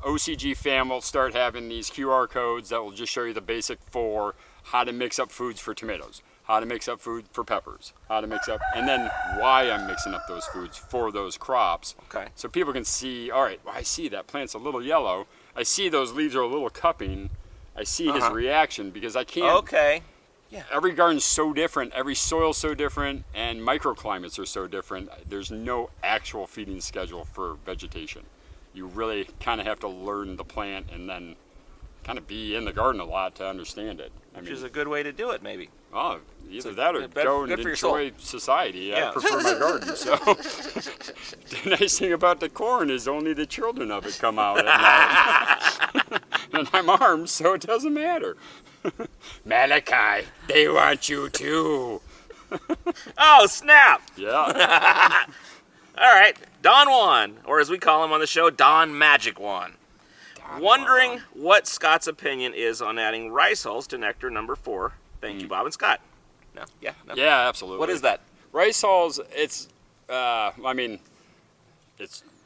S2: OCGFAM will start having these QR codes that will just show you the basic 4, how to mix up foods for tomatoes, how to mix up food for peppers, how to mix up, and then why I'm mixing up those foods for those crops.
S1: Okay.
S2: So people can see, all right, well, I see that plant's a little yellow. I see those leaves are a little cupping. I see his reaction because I can't.
S1: Okay.
S2: Every garden's so different, every soil's so different, and microclimates are so different. There's no actual feeding schedule for vegetation. You really kind of have to learn the plant and then kind of be in the garden a lot to understand it.
S1: Which is a good way to do it, maybe.
S2: Oh, either that or
S1: good
S2: go and
S1: for your soul.
S2: enjoy society.
S1: Yeah.
S2: I prefer my garden. So the nice thing about the corn is only the children of it come out at night. And I'm armed, so it doesn't matter. Malachi, they want you too.
S1: Oh, snap!
S2: Yeah.
S1: All right, Don Juan, or as we call him on the show, Don Magic Juan. Wondering what Scott's opinion is on adding rice hulls to nectar number 4. Thank you, Bob and Scott. No? Yeah? No?
S2: Yeah, absolutely.
S1: What is that?
S2: Rice hulls, it's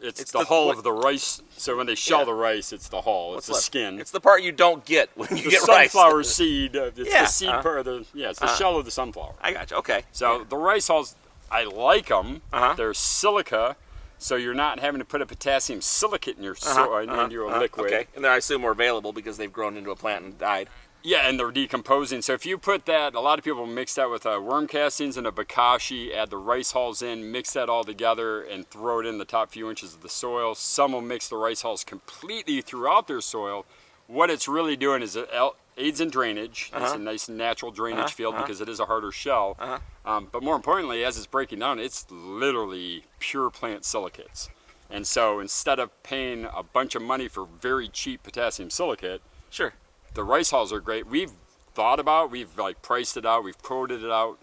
S1: It's
S2: the
S1: the-
S2: hull
S1: what-
S2: of the rice. So when they shell
S1: Yeah.
S2: the rice, it's the hull. It's the
S1: left?
S2: skin.
S1: It's the part you don't get when you
S2: the
S1: get rice.
S2: sunflower seed. It's
S1: Yeah,
S2: the seed part of the, it's the shell of the sunflower.
S1: I got you. Okay.
S2: So the rice hulls, I like them.
S1: Uh-huh.
S2: They're silica, so you're not having to put a potassium silicate in your into your liquid.
S1: Okay. And then I assume more available because they've grown into a plant and died.
S2: Yeah, and they're decomposing. So if you put that, a lot of people mix that with worm castings and a bokashi, add the rice hulls in, mix that all together, and throw it in the top few inches of the soil. Some will mix the rice hulls completely throughout their soil. What it's really doing is it aids in drainage. It's a nice natural drainage field because it is a harder shell. But more importantly, as it's breaking down, it's literally pure plant silicates. And so instead of paying a bunch of money for very cheap potassium silicate,
S1: Sure.
S2: the rice hulls are great. We've thought about, we've like priced it out, we've quoted it out.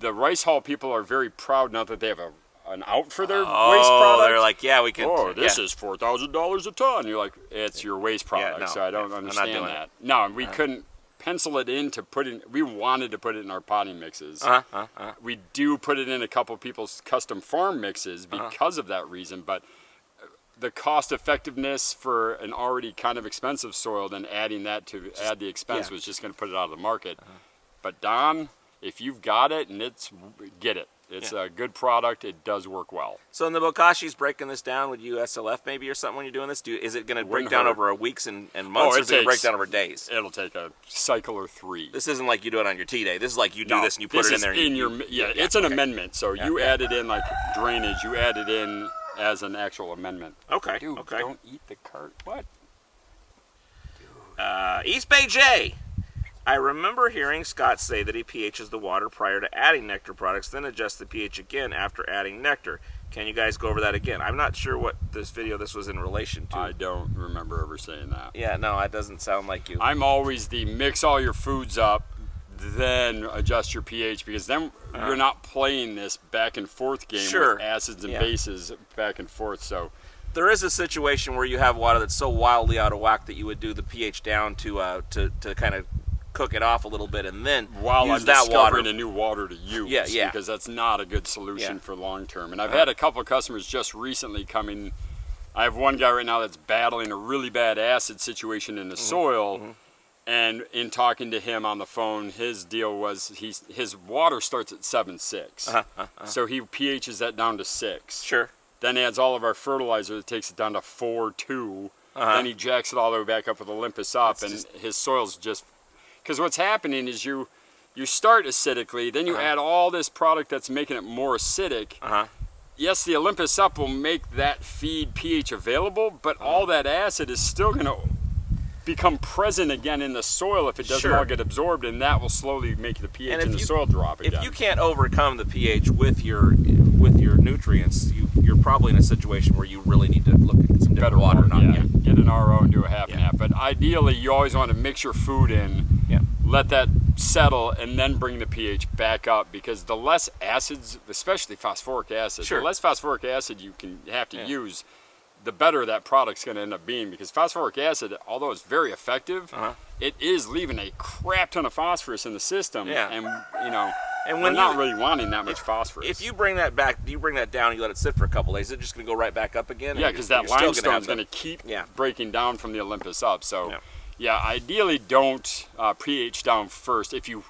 S2: The rice hull people are very proud now that they have an out for their waste product.
S1: They're like, yeah, we can.
S2: Oh, this
S1: yeah.
S2: is $4,000 a ton. You're like, it's your waste product,
S1: no,
S2: so I don't
S1: I'm not
S2: understand
S1: doing
S2: that. No, we couldn't pencil it in to put in. We wanted to put it in our potting mixes. We do put it in a couple people's custom farm mixes because of that reason, but the cost effectiveness for an already kind of expensive soil, then adding that to add the expense was just going to put it out of the market. But Don, if you've got it and get it. It's a good product. It does work well.
S1: So in the Bokashi's breaking this down, would you SLF maybe or something when you're doing this? Is it going to break down over weeks and months, or is it going to break down over days?
S2: It'll take a cycle or 3.
S1: This isn't like you do it on your tea day. This is like you do this and you put it in there.
S2: It's an amendment. So you add it in like drainage. You add it in as an actual amendment.
S1: Okay.
S2: Dude,
S1: okay.
S2: Don't eat the cart. What?
S1: East Bay J. I remember hearing Scott say that he pHs the water prior to adding nectar products, then adjusts the pH again after adding nectar. Can you guys go over that again? I'm not sure what this was in relation to.
S2: I don't remember ever saying that.
S1: Yeah, no, it doesn't sound like you.
S2: I'm always the mix all your foods up, then adjust your pH, because then you're not playing this back and forth game with acids and bases back and forth. So
S1: there is a situation where you have water that's so wildly out of whack that you would do the pH down to kind of cook it off a little bit and then use that water.
S2: A new water to use, because that's not a good solution for long term. And I've had a couple of customers just recently coming. I have one guy right now that's battling a really bad acid situation in the soil, and in talking to him on the phone, his deal was his water starts at 7.6, so he pHs that down to 6.
S1: Sure.
S2: Then adds all of our fertilizer that takes it down to 4.2. Then he jacks it all the way back up with Olympus up, and his soil's just. Because what's happening is you start acidically, then you add all this product that's making it more acidic. Yes, the Olympus Up will make that feed pH available, but all that acid is still going to become present again in the soil if it doesn't all get absorbed, and that will slowly make the pH in the soil drop again.
S1: If you can't overcome the pH with your nutrients, you're probably in a situation where you really need to look at some better water.
S2: Get an RO and do a half and half. But ideally, you always want to mix your food in, let that settle, and then bring the pH back up, because the less acids, especially phosphoric acid, the less phosphoric acid you have to use, the better that product's going to end up being, because phosphoric acid, although it's very effective, it is leaving a crap ton of phosphorus in the system, and we're not really wanting that much phosphorus.
S1: If you bring that back, do you bring that down and you let it sit for a couple days, is it just going to go right back up again?
S2: Yeah, because that limestone's going to keep breaking down from the Olympus up. So, ideally don't pH down first. If you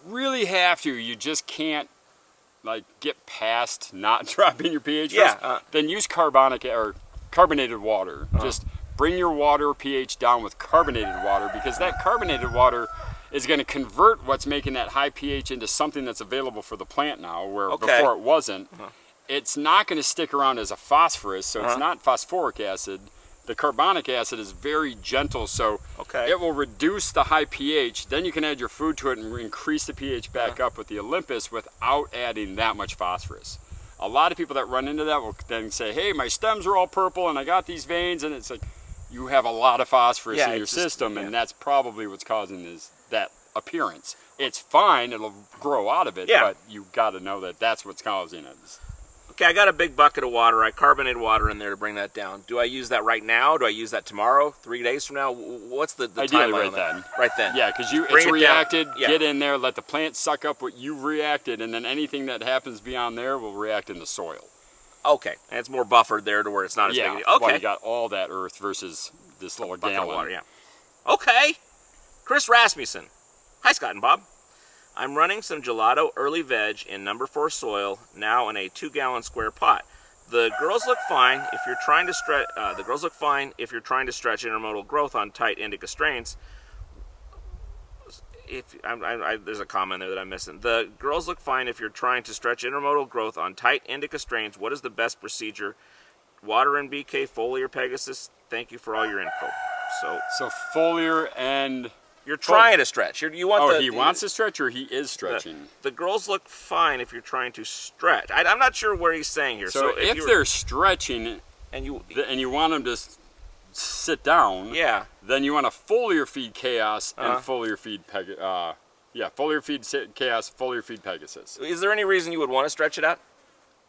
S2: really have to, you just can't get past not dropping your pH first, then use carbonated water. Just bring your water pH down with carbonated water, because that carbonated water is going to convert what's making that high pH into something that's available for the plant now, where before it wasn't. It's not going to stick around as a phosphorus, so it's not phosphoric acid. The carbonic acid is very gentle, so it will reduce the high pH. Then you can add your food to it and increase the pH back up with the Olympus without adding that much phosphorus. A lot of people that run into that will then say, hey, my stems are all purple and I got these veins, and it's like, you have a lot of phosphorus in your system, and that's probably what's causing that appearance. It's fine, it'll grow out of it, but you got to know that that's what's causing it.
S1: Okay, I got a big bucket of water. I carbonated water in there to bring that down. Do I use that right now? Do I use that tomorrow? 3 days from now? What's the timeline on that? Right then.
S2: Yeah, because it's reacted. Get in there, let the plant suck up what you've reacted, and then anything that happens beyond there will react in the soil.
S1: Okay, and it's more buffered there to where it's not as big. Okay.
S2: Well, you got all that earth versus this little gallon.
S1: Of water, Okay. Chris Rasmussen. Hi, Scott and Bob. I'm running some gelato early veg in number 4 soil, now in a 2-gallon square pot. The girls look fine if you're trying to stretch. Intermodal growth on tight indica strains. There's a comment there that I'm missing. The girls look fine if you're trying to stretch intermodal growth on tight indica strains. What is the best procedure? Water and BK, Foliar, Pegasus. Thank you for all your info.
S2: So Foliar and.
S1: You're trying to stretch. He
S2: wants to stretch, or he is stretching?
S1: The girls look fine if you're trying to stretch. I'm not sure what he's saying here.
S2: So if they're stretching and you want them to sit down, then you want a foliar feed Chaos and foliar feed foliar feed Chaos, foliar feed Pegasus.
S1: Is there any reason you would want to stretch it out?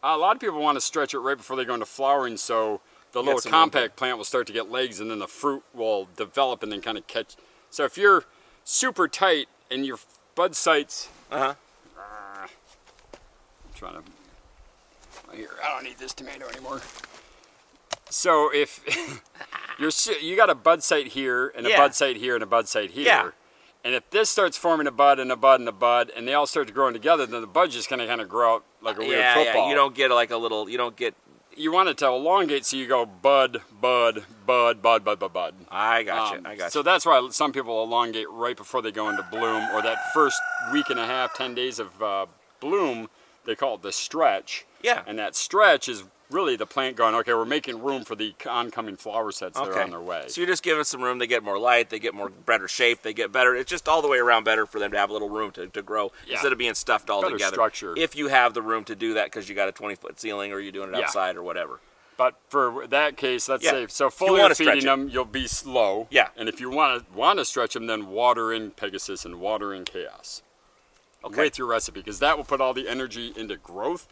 S2: A lot of people want to stretch it right before they go into flowering, so the little compact plant will start to get legs, and then the fruit will develop and then kind of catch. So if you're super tight and your bud sites, I'm trying to. Here, I don't need this tomato anymore. So if you got a bud site here and a bud site here and a bud site here, And if this starts forming a bud and a bud and a bud, and they all start growing together, then the bud's just going to kind of grow out like a weird football.
S1: Yeah, you don't get like a little, you don't get...
S2: You want it to elongate, so you go bud, bud, bud, bud, bud, bud, bud.
S1: I got you.
S2: So that's why some people elongate right before they go into bloom, or that first week and a half, 10 days of bloom, they call it the stretch.
S1: Yeah.
S2: And that stretch is really the plant going, okay, we're making room for the oncoming flower sets that are on their way.
S1: So you're just giving some room. They get more light. They get more better shape. They get better. It's just all the way around better for them to have a little room to grow instead of being stuffed all
S2: better
S1: together.
S2: Structure.
S1: If you have the room to do that because you got a 20-foot ceiling or you're doing it outside or whatever.
S2: But for that case, let's say, so foliar feeding them, you'll be slow.
S1: Yeah.
S2: And if you want to stretch them, then water in Pegasus and water in Chaos.
S1: Okay.
S2: With your recipe, because that will put all the energy into growth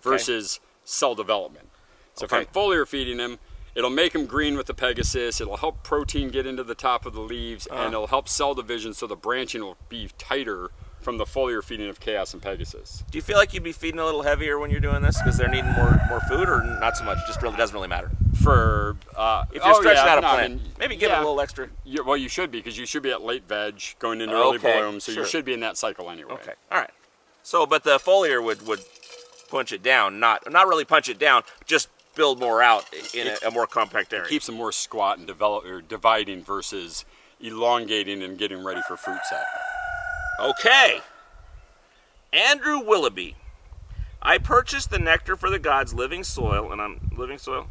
S2: versus cell development. So if I'm foliar feeding them, it'll make them green with the Pegasus, it'll help protein get into the top of the leaves, and it'll help cell division so the branching will be tighter from the foliar feeding of Chaos and Pegasus.
S1: Do you feel like you'd be feeding a little heavier when you're doing this because they're needing more food, or not so much? Just really doesn't really matter.
S2: For
S1: if you're stretching out a plant, maybe give it a little extra.
S2: Well, you should be, because you should be at late veg going into early bloom, so you should be in that cycle anyway.
S1: Okay, all right. So, but the foliar would punch it down, not really punch it down, just build more out in a more compact area.
S2: It keeps them more squat and dividing versus elongating and getting ready for fruit set.
S1: Okay. Andrew Willoughby. I purchased the nectar for the gods living soil, and I'm living soil?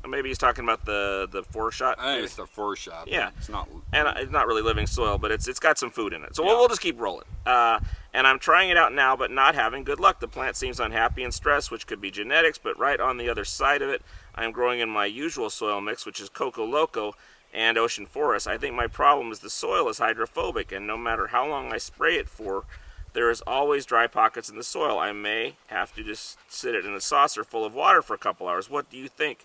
S1: Maybe he's talking about the 4-shot.
S2: I think it's the 4-shot.
S1: Yeah.
S2: It's not.
S1: And it's not really living soil, but it's got some food in it. So we'll just keep rolling. And I'm trying it out now, but not having good luck. The plant seems unhappy and stressed, which could be genetics, but right on the other side of it, I'm growing in my usual soil mix, which is Coco Loco and Ocean Forest. I think my problem is the soil is hydrophobic, and no matter how long I spray it for, there is always dry pockets in the soil. I may have to just sit it in a saucer full of water for a couple hours. What do you think?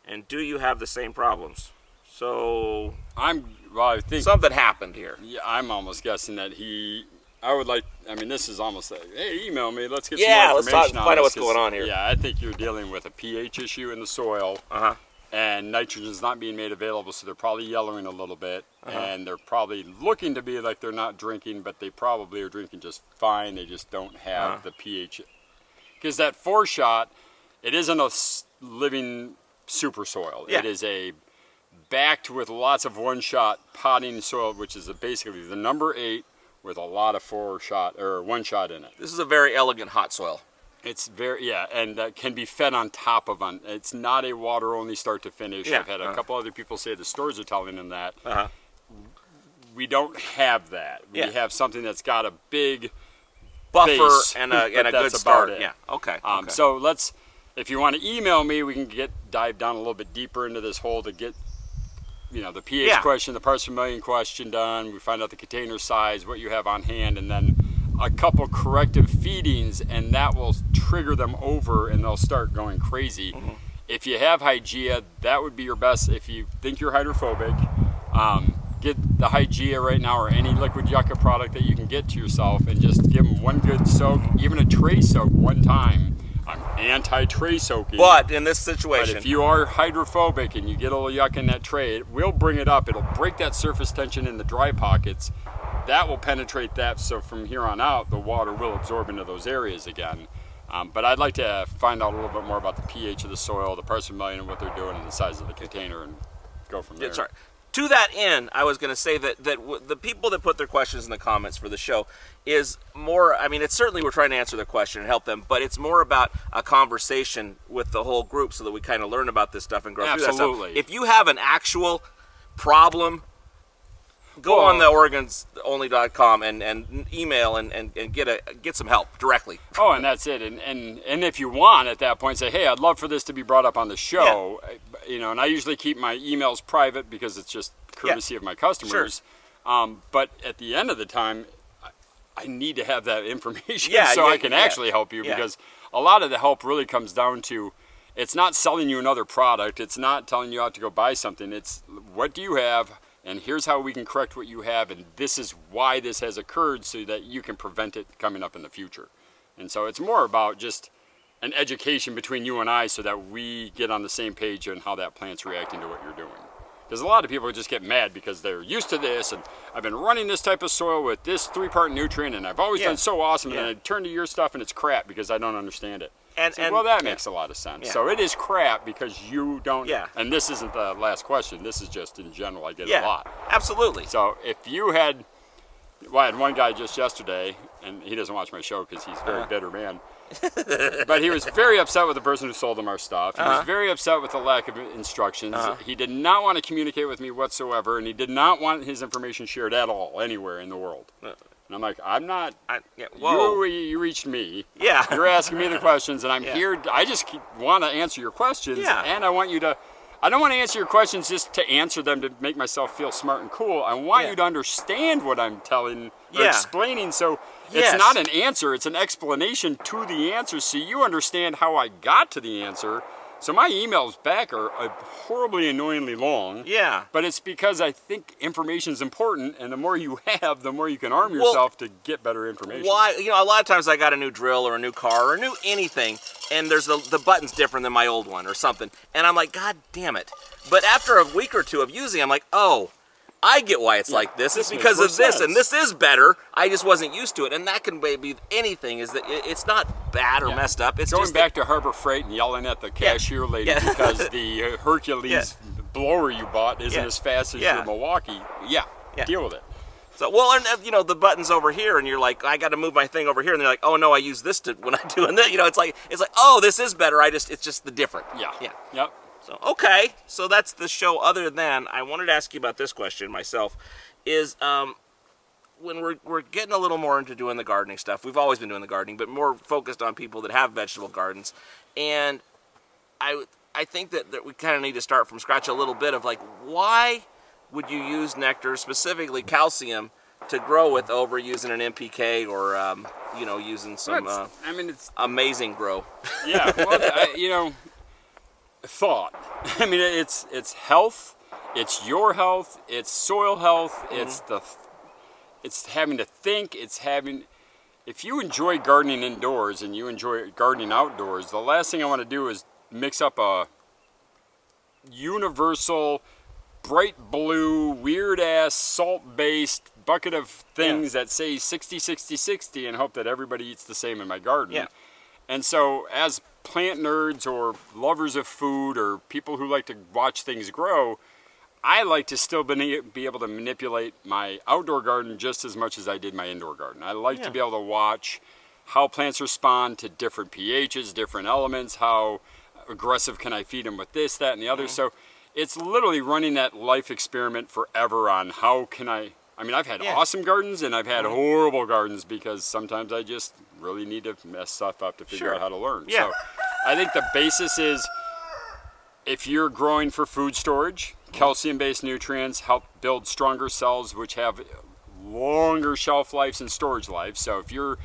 S1: And do you have the same problems? So
S2: I think
S1: something happened here.
S2: Yeah, I'm almost guessing that this is almost like, hey, email me, let's get some more information
S1: let's find out what's going on here.
S2: Yeah, I think you're dealing with a pH issue in the soil. And nitrogen's not being made available, so they're probably yellowing a little bit, and they're probably looking to be like they're not drinking, but they probably are drinking just fine. They just don't have the pH. Because that 4-shot, it isn't a living super soil. It is a backed with lots of 1-shot potting soil, which is basically the number 8 with a lot of 4-shot or 1-shot in it.
S1: This is a very elegant hot soil.
S2: It's very, and can be fed on top of it's not a water only start to finish.
S1: Yeah.
S2: I've had a couple other people say the stores are telling them that. We don't have that. We have something that's got a big
S1: buffer
S2: base,
S1: and a good start. Yeah. Okay.
S2: So if you want to email me, we can dive down a little bit deeper into this hole to get the pH question, the parts per million question done. We find out the container size, what you have on hand, and then a couple corrective feedings, and that will trigger them over and they'll start going crazy. If you have Hygeia, that would be your best. If you think you're hydrophobic, get the Hygeia right now, or any liquid yucca product that you can get to yourself, and just give them one good soak, even a tray soak one time. I'm anti-tray soaking.
S1: But in this situation,
S2: if you are hydrophobic and you get a little yucca in that tray, it will bring it up. It'll break that surface tension in the dry pockets. That will penetrate that, so from here on out, the water will absorb into those areas again. But I'd like to find out a little bit more about the pH of the soil, the parts per million, and what they're doing, and the size of the container, and go from there.
S1: Sorry. To that end, I was going to say that the people that put their questions in the comments for the show is more, it's certainly we're trying to answer their question and help them, but it's more about a conversation with the whole group so that we kind of learn about this stuff and grow through that stuff.
S2: Absolutely.
S1: If you have an actual problem, go on the organsonly.com and email and get some help directly.
S2: Oh, and that's it. And if you want at that point, say, hey, I'd love for this to be brought up on the show. And I usually keep my emails private because it's just courtesy of my customers. But at the end of the time, I need to have that information so I can actually help you, because a lot of the help really comes down to, it's not selling you another product. It's not telling you how to go buy something. It's what do you have? And here's how we can correct what you have, and this is why this has occurred so that you can prevent it coming up in the future. And so it's more about just an education between you and I so that we get on the same page on how that plant's reacting to what you're doing. Because a lot of people just get mad because they're used to this, and I've been running this type of soil with this 3-part nutrient, and I've always done so awesome, and then I turn to your stuff and it's crap because I don't understand it. And well, that makes a lot of sense. So it is crap because you don't. And this isn't the last question. This is just in general. I get it a lot.
S1: Absolutely.
S2: So if you had, well, I had one guy just yesterday, and he doesn't watch my show because he's a very bitter man. But he was very upset with the person who sold him our stuff. He was very upset with the lack of instructions. He did not want to communicate with me whatsoever, and he did not want his information shared at all anywhere in the world. And I'm like, I'm not. You reached me.
S1: Yeah.
S2: You're asking me the questions, and I'm here. I just want to answer your questions, and I want you to. I don't want to answer your questions just to answer them to make myself feel smart and cool. I want you to understand what I'm telling or explaining. So it's not an answer; it's an explanation to the answer, so you understand how I got to the answer. So my emails back are horribly annoyingly long.
S1: Yeah.
S2: But it's because I think information is important, and the more you have, the more you can arm yourself to get better information.
S1: Why? You know, a lot of times I got a new drill or a new car or a new anything, and there's the button's different than my old one or something, and I'm like, God damn it! But after a week or two of using, I'm like, oh, I get why it's like this. It's because of this, and this is better. I just wasn't used to it, and that can be anything. Is that it's not bad or messed up. It's
S2: going
S1: just
S2: back to Harbor Freight and yelling at the cashier lady because the Hercules blower you bought isn't as fast as your Milwaukee. Deal with it.
S1: So well, and you know the button's over here, and you're like, I got to move my thing over here, and they're like, oh no, I use this when I'm doing that. You know, it's like, oh, this is better. It's just the different.
S2: Yep.
S1: So, okay, so that's the show. Other than, I wanted to ask you about this question myself, is when we're getting a little more into doing the gardening stuff, we've always been doing the gardening, but more focused on people that have vegetable gardens, and I think that we kind of need to start from scratch a little bit of like, why would you use nectar, specifically calcium, to grow with over using an NPK or, you know, using some
S2: it's
S1: amazing grow?
S2: Yeah, well, thought. I mean, it's health, it's your health, it's soil health, it's having to think, if you enjoy gardening indoors and you enjoy gardening outdoors, the last thing I want to do is mix up a universal, bright blue, weird-ass, salt-based bucket of things that say 60, 60, 60 and hope that everybody eats the same in my garden.
S1: Yeah.
S2: And so as plant nerds or lovers of food or people who like to watch things grow, I like to still be able to manipulate my outdoor garden just as much as I did my indoor garden. I like to be able to watch how plants respond to different pHs, different elements, how aggressive can I feed them with this, that, and the other. So it's literally running that life experiment forever on how can I mean, I've had awesome gardens and I've had horrible gardens because sometimes I just really need to mess stuff up to figure out how to learn. So I think the basis is if you're growing for food storage, calcium-based nutrients help build stronger cells which have longer shelf lives and storage lives. So if you're,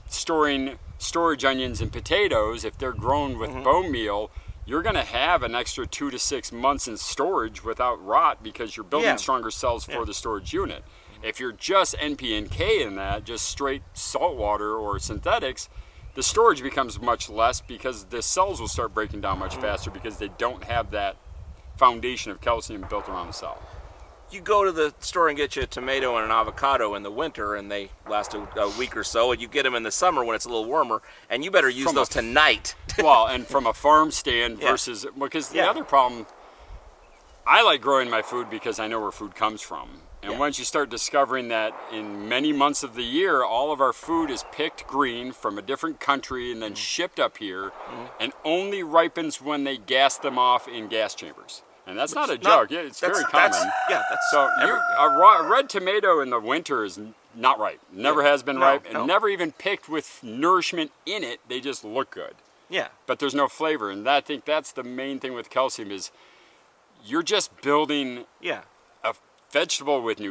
S2: storing storage onions and potatoes, if they're grown with bone meal, you're going to have an extra 2 to 6 months in storage without rot because you're building stronger cells for the storage unit. If you're just NP and K in that, just straight salt water or synthetics, the storage becomes much less because the cells will start breaking down much faster because they don't have that foundation of calcium built around the cell.
S1: You go to the store and get you a tomato and an avocado in the winter, and they last a week or so, and you get them in the summer when it's a little warmer, and you better use those tonight.
S2: Well, and from a farm stand versus, because the other problem, I like growing my food because I know where food comes from. And once you start discovering that in many months of the year, all of our food is picked green from a different country and then shipped up here, and only ripens when they gas them off in gas chambers. And that's not a joke. It's very common. A red tomato in the winter is not ripe. Never has been ripe, and never even picked with nourishment in it. They just look good. Yeah. But there's no flavor, and I think that's the main thing with calcium is you're just building a vegetable with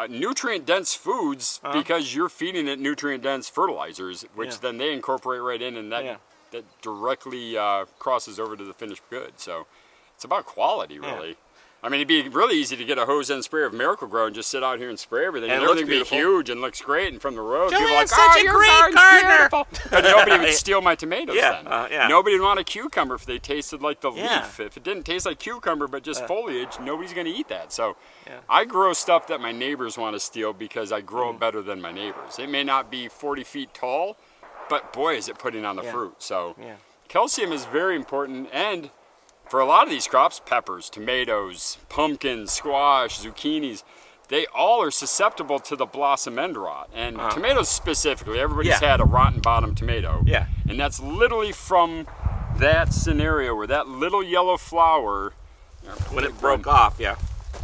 S2: nutrient-dense foods because you're feeding it nutrient-dense fertilizers, which then they incorporate right in, and that directly crosses over to the finished good. So it's about quality, really. I mean, it'd be really easy to get a hose and sprayer of Miracle-Gro and just sit out here and spray everything.
S1: And it
S2: everything
S1: looks
S2: would be huge and looks great. And from the road, people are like,
S1: Joanne's such a
S2: your
S1: great
S2: garden's
S1: gardener.
S2: beautiful. But nobody would steal my tomatoes then.
S1: Yeah.
S2: Nobody would want a cucumber if they tasted like the
S1: Yeah.
S2: leaf. If it didn't taste like cucumber but just foliage, nobody's going to eat that. So
S1: Yeah.
S2: I grow stuff that my neighbors want to steal because I grow it better than my neighbors. It may not be 40 feet tall, but boy, is it putting on the fruit. So calcium is very important. And for a lot of these crops, peppers, tomatoes, pumpkins, squash, zucchinis, they all are susceptible to the blossom end rot. And tomatoes specifically, everybody's had a rotten bottom tomato.
S1: Yeah.
S2: And that's literally from that scenario where that little yellow flower,
S1: When it broke off,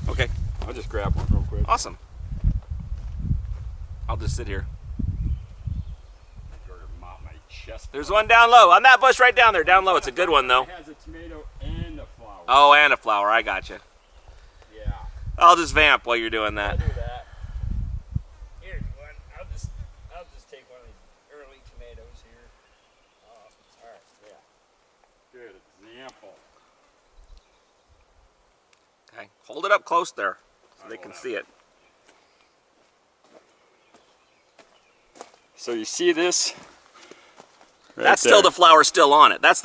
S1: Okay,
S2: I'll just grab one real quick.
S1: awesome. I'll just sit here.
S2: Mop my chest.
S1: There's one down low. On that bush right down there. Down low. It's a good one, though.
S2: It has a tomato and a flower.
S1: Oh, and a flower. I gotcha.
S2: Yeah.
S1: I'll just vamp while you're doing
S2: I'll
S1: that.
S2: do that. Here's one. I'll just take one of these early tomatoes here. All right. Yeah. Good example.
S1: Okay. Hold it up close there so they can see it.
S2: So you see this? Right
S1: That's
S2: there.
S1: still the flower still on it. That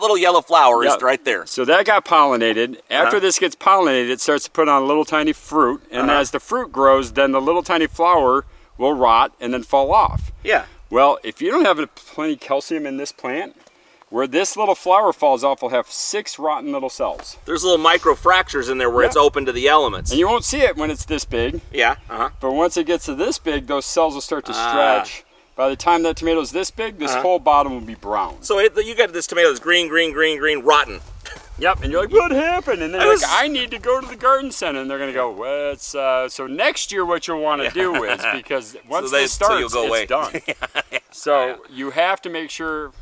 S1: little yellow flower is
S2: Yep.
S1: right there.
S2: So that got pollinated. After this gets pollinated, it starts to put on a little tiny fruit. And as the fruit grows, then the little tiny flower will rot and then fall off.
S1: Yeah.
S2: Well, if you don't have plenty calcium in this plant, where this little flower falls off will have 6 rotten little cells.
S1: There's little micro fractures in there where it's open to the elements.
S2: And you won't see it when it's this big.
S1: Yeah.
S2: But once it gets to this big, those cells will start to stretch. By the time that tomato's this big, this whole bottom will be brown.
S1: So you got this tomato that's green, rotten.
S2: Yep, and you're like, what happened? And then you're like, I need to go to the garden center. And they're going to go, well, it's, so next year what you'll want to do is, because once this starts, it's done. So you have to make sure,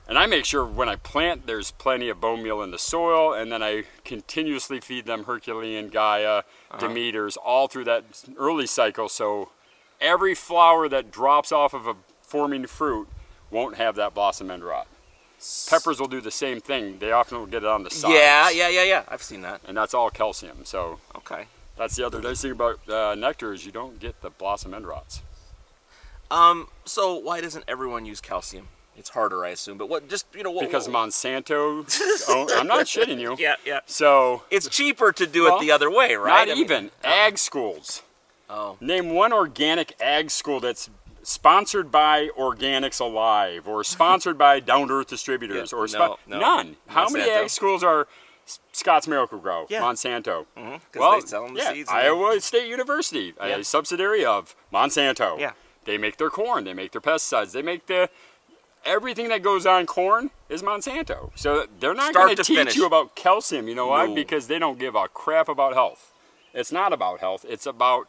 S2: and I make sure when I plant, there's plenty of bone meal in the soil, and then I continuously feed them Herculean, Gaia, Demeters, all through that early cycle. So every flower that drops off of a forming fruit won't have that blossom end rot. Peppers will do the same thing. They often will get it on the sides.
S1: Yeah. I've seen that.
S2: And that's all calcium. So
S1: Okay.
S2: that's the other nice thing about nectar is you don't get the blossom end rots.
S1: So why doesn't everyone use calcium? It's harder, I assume. But what? Just
S2: Because Monsanto. I'm not shitting you.
S1: Yeah.
S2: So
S1: It's cheaper to do it the other way, right?
S2: not even ag schools.
S1: Oh.
S2: Name one organic ag school that's sponsored by Organics Alive or sponsored by Down to Earth Distributors or
S1: no.
S2: none. How many
S1: Monsanto.
S2: ag schools are Scott's Miracle-Gro?
S1: Yeah.
S2: Monsanto.
S1: Because they sell them the seeds. and
S2: Iowa State University, a subsidiary of Monsanto.
S1: Yeah.
S2: They make their corn, they make their pesticides, they make everything that goes on corn is Monsanto. So they're not going to teach
S1: finish.
S2: you about calcium, you know why?
S1: No.
S2: Because they don't give a crap about health. It's not about health, it's about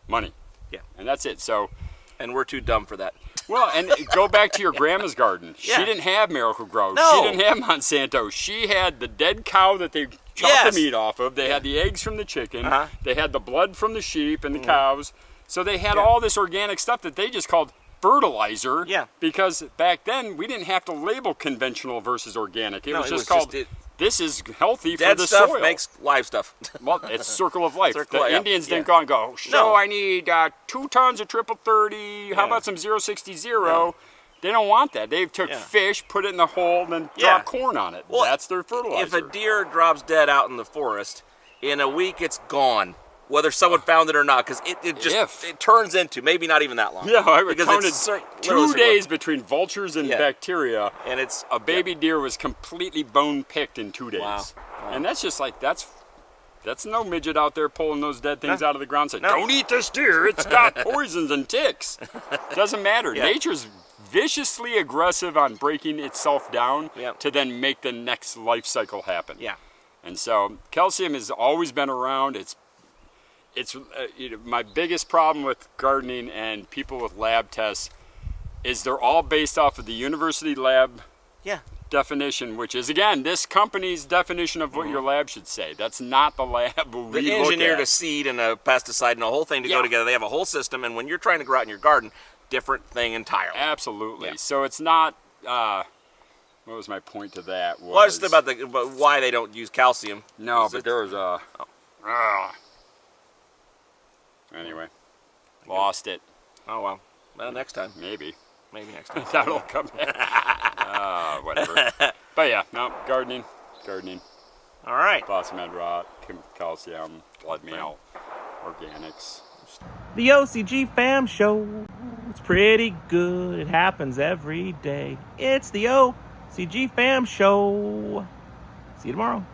S2: money.
S1: Yeah.
S2: And that's it. So,
S1: And we're too dumb for that.
S2: well, and go back to your grandma's garden.
S1: Yeah.
S2: She didn't have Miracle-Gro.
S1: No.
S2: She didn't have Monsanto. She had the dead cow that they chopped the meat off of. They had the eggs from the chicken. They had the blood from the sheep and the cows. So they had all this organic stuff that they just called fertilizer.
S1: Yeah.
S2: Because back then we didn't have to label conventional versus organic. It was just
S1: was
S2: called.
S1: just
S2: this is healthy for
S1: Dead
S2: the
S1: stuff
S2: soil.
S1: makes live stuff.
S2: Well, it's circle of life.
S1: Circle
S2: The
S1: of life,
S2: Indians
S1: yeah.
S2: didn't go and go, so
S1: No.
S2: I need 2 tons of triple 30. How about some 060? They don't want that. They took fish, put it in the hole, and then dropped corn on it.
S1: Well,
S2: that's their fertilizer.
S1: If a deer drops dead out in the forest, in a week it's gone. Whether someone found it or not, because it turns into, maybe not even that long.
S2: Yeah, I
S1: because
S2: counted
S1: it's
S2: 2 days between vultures and bacteria.
S1: And it's
S2: A baby deer was completely bone picked in 2 days.
S1: Wow.
S2: And that's just like, that's no midget out there pulling those dead things out of the ground saying, don't eat this deer, it's got poisons and ticks. Doesn't matter. Nature's viciously aggressive on breaking itself down to then make the next life cycle happen.
S1: Yeah.
S2: And so calcium has always been around. It's my biggest problem with gardening and people with lab tests is they're all based off of the university lab definition, which is, again, this company's definition of what your lab should say. That's not the lab we
S1: They engineered a seed and a pesticide and a whole thing to go together. They have a whole system, and when you're trying to grow out in your garden, different thing entirely.
S2: Absolutely. So it's not, what was my point to that?
S1: Well, just about why they don't use calcium.
S2: No, but there was a... Anyway, lost it.
S1: Oh, well, next time.
S2: Maybe
S1: Next time.
S2: that'll come back. Whatever. But yeah, no, gardening.
S1: All right.
S2: Blossom head rot, calcium, blood meal, organics.
S3: The OCGFAM show. It's pretty good. It happens every day. It's the OCGFAM show. See you tomorrow.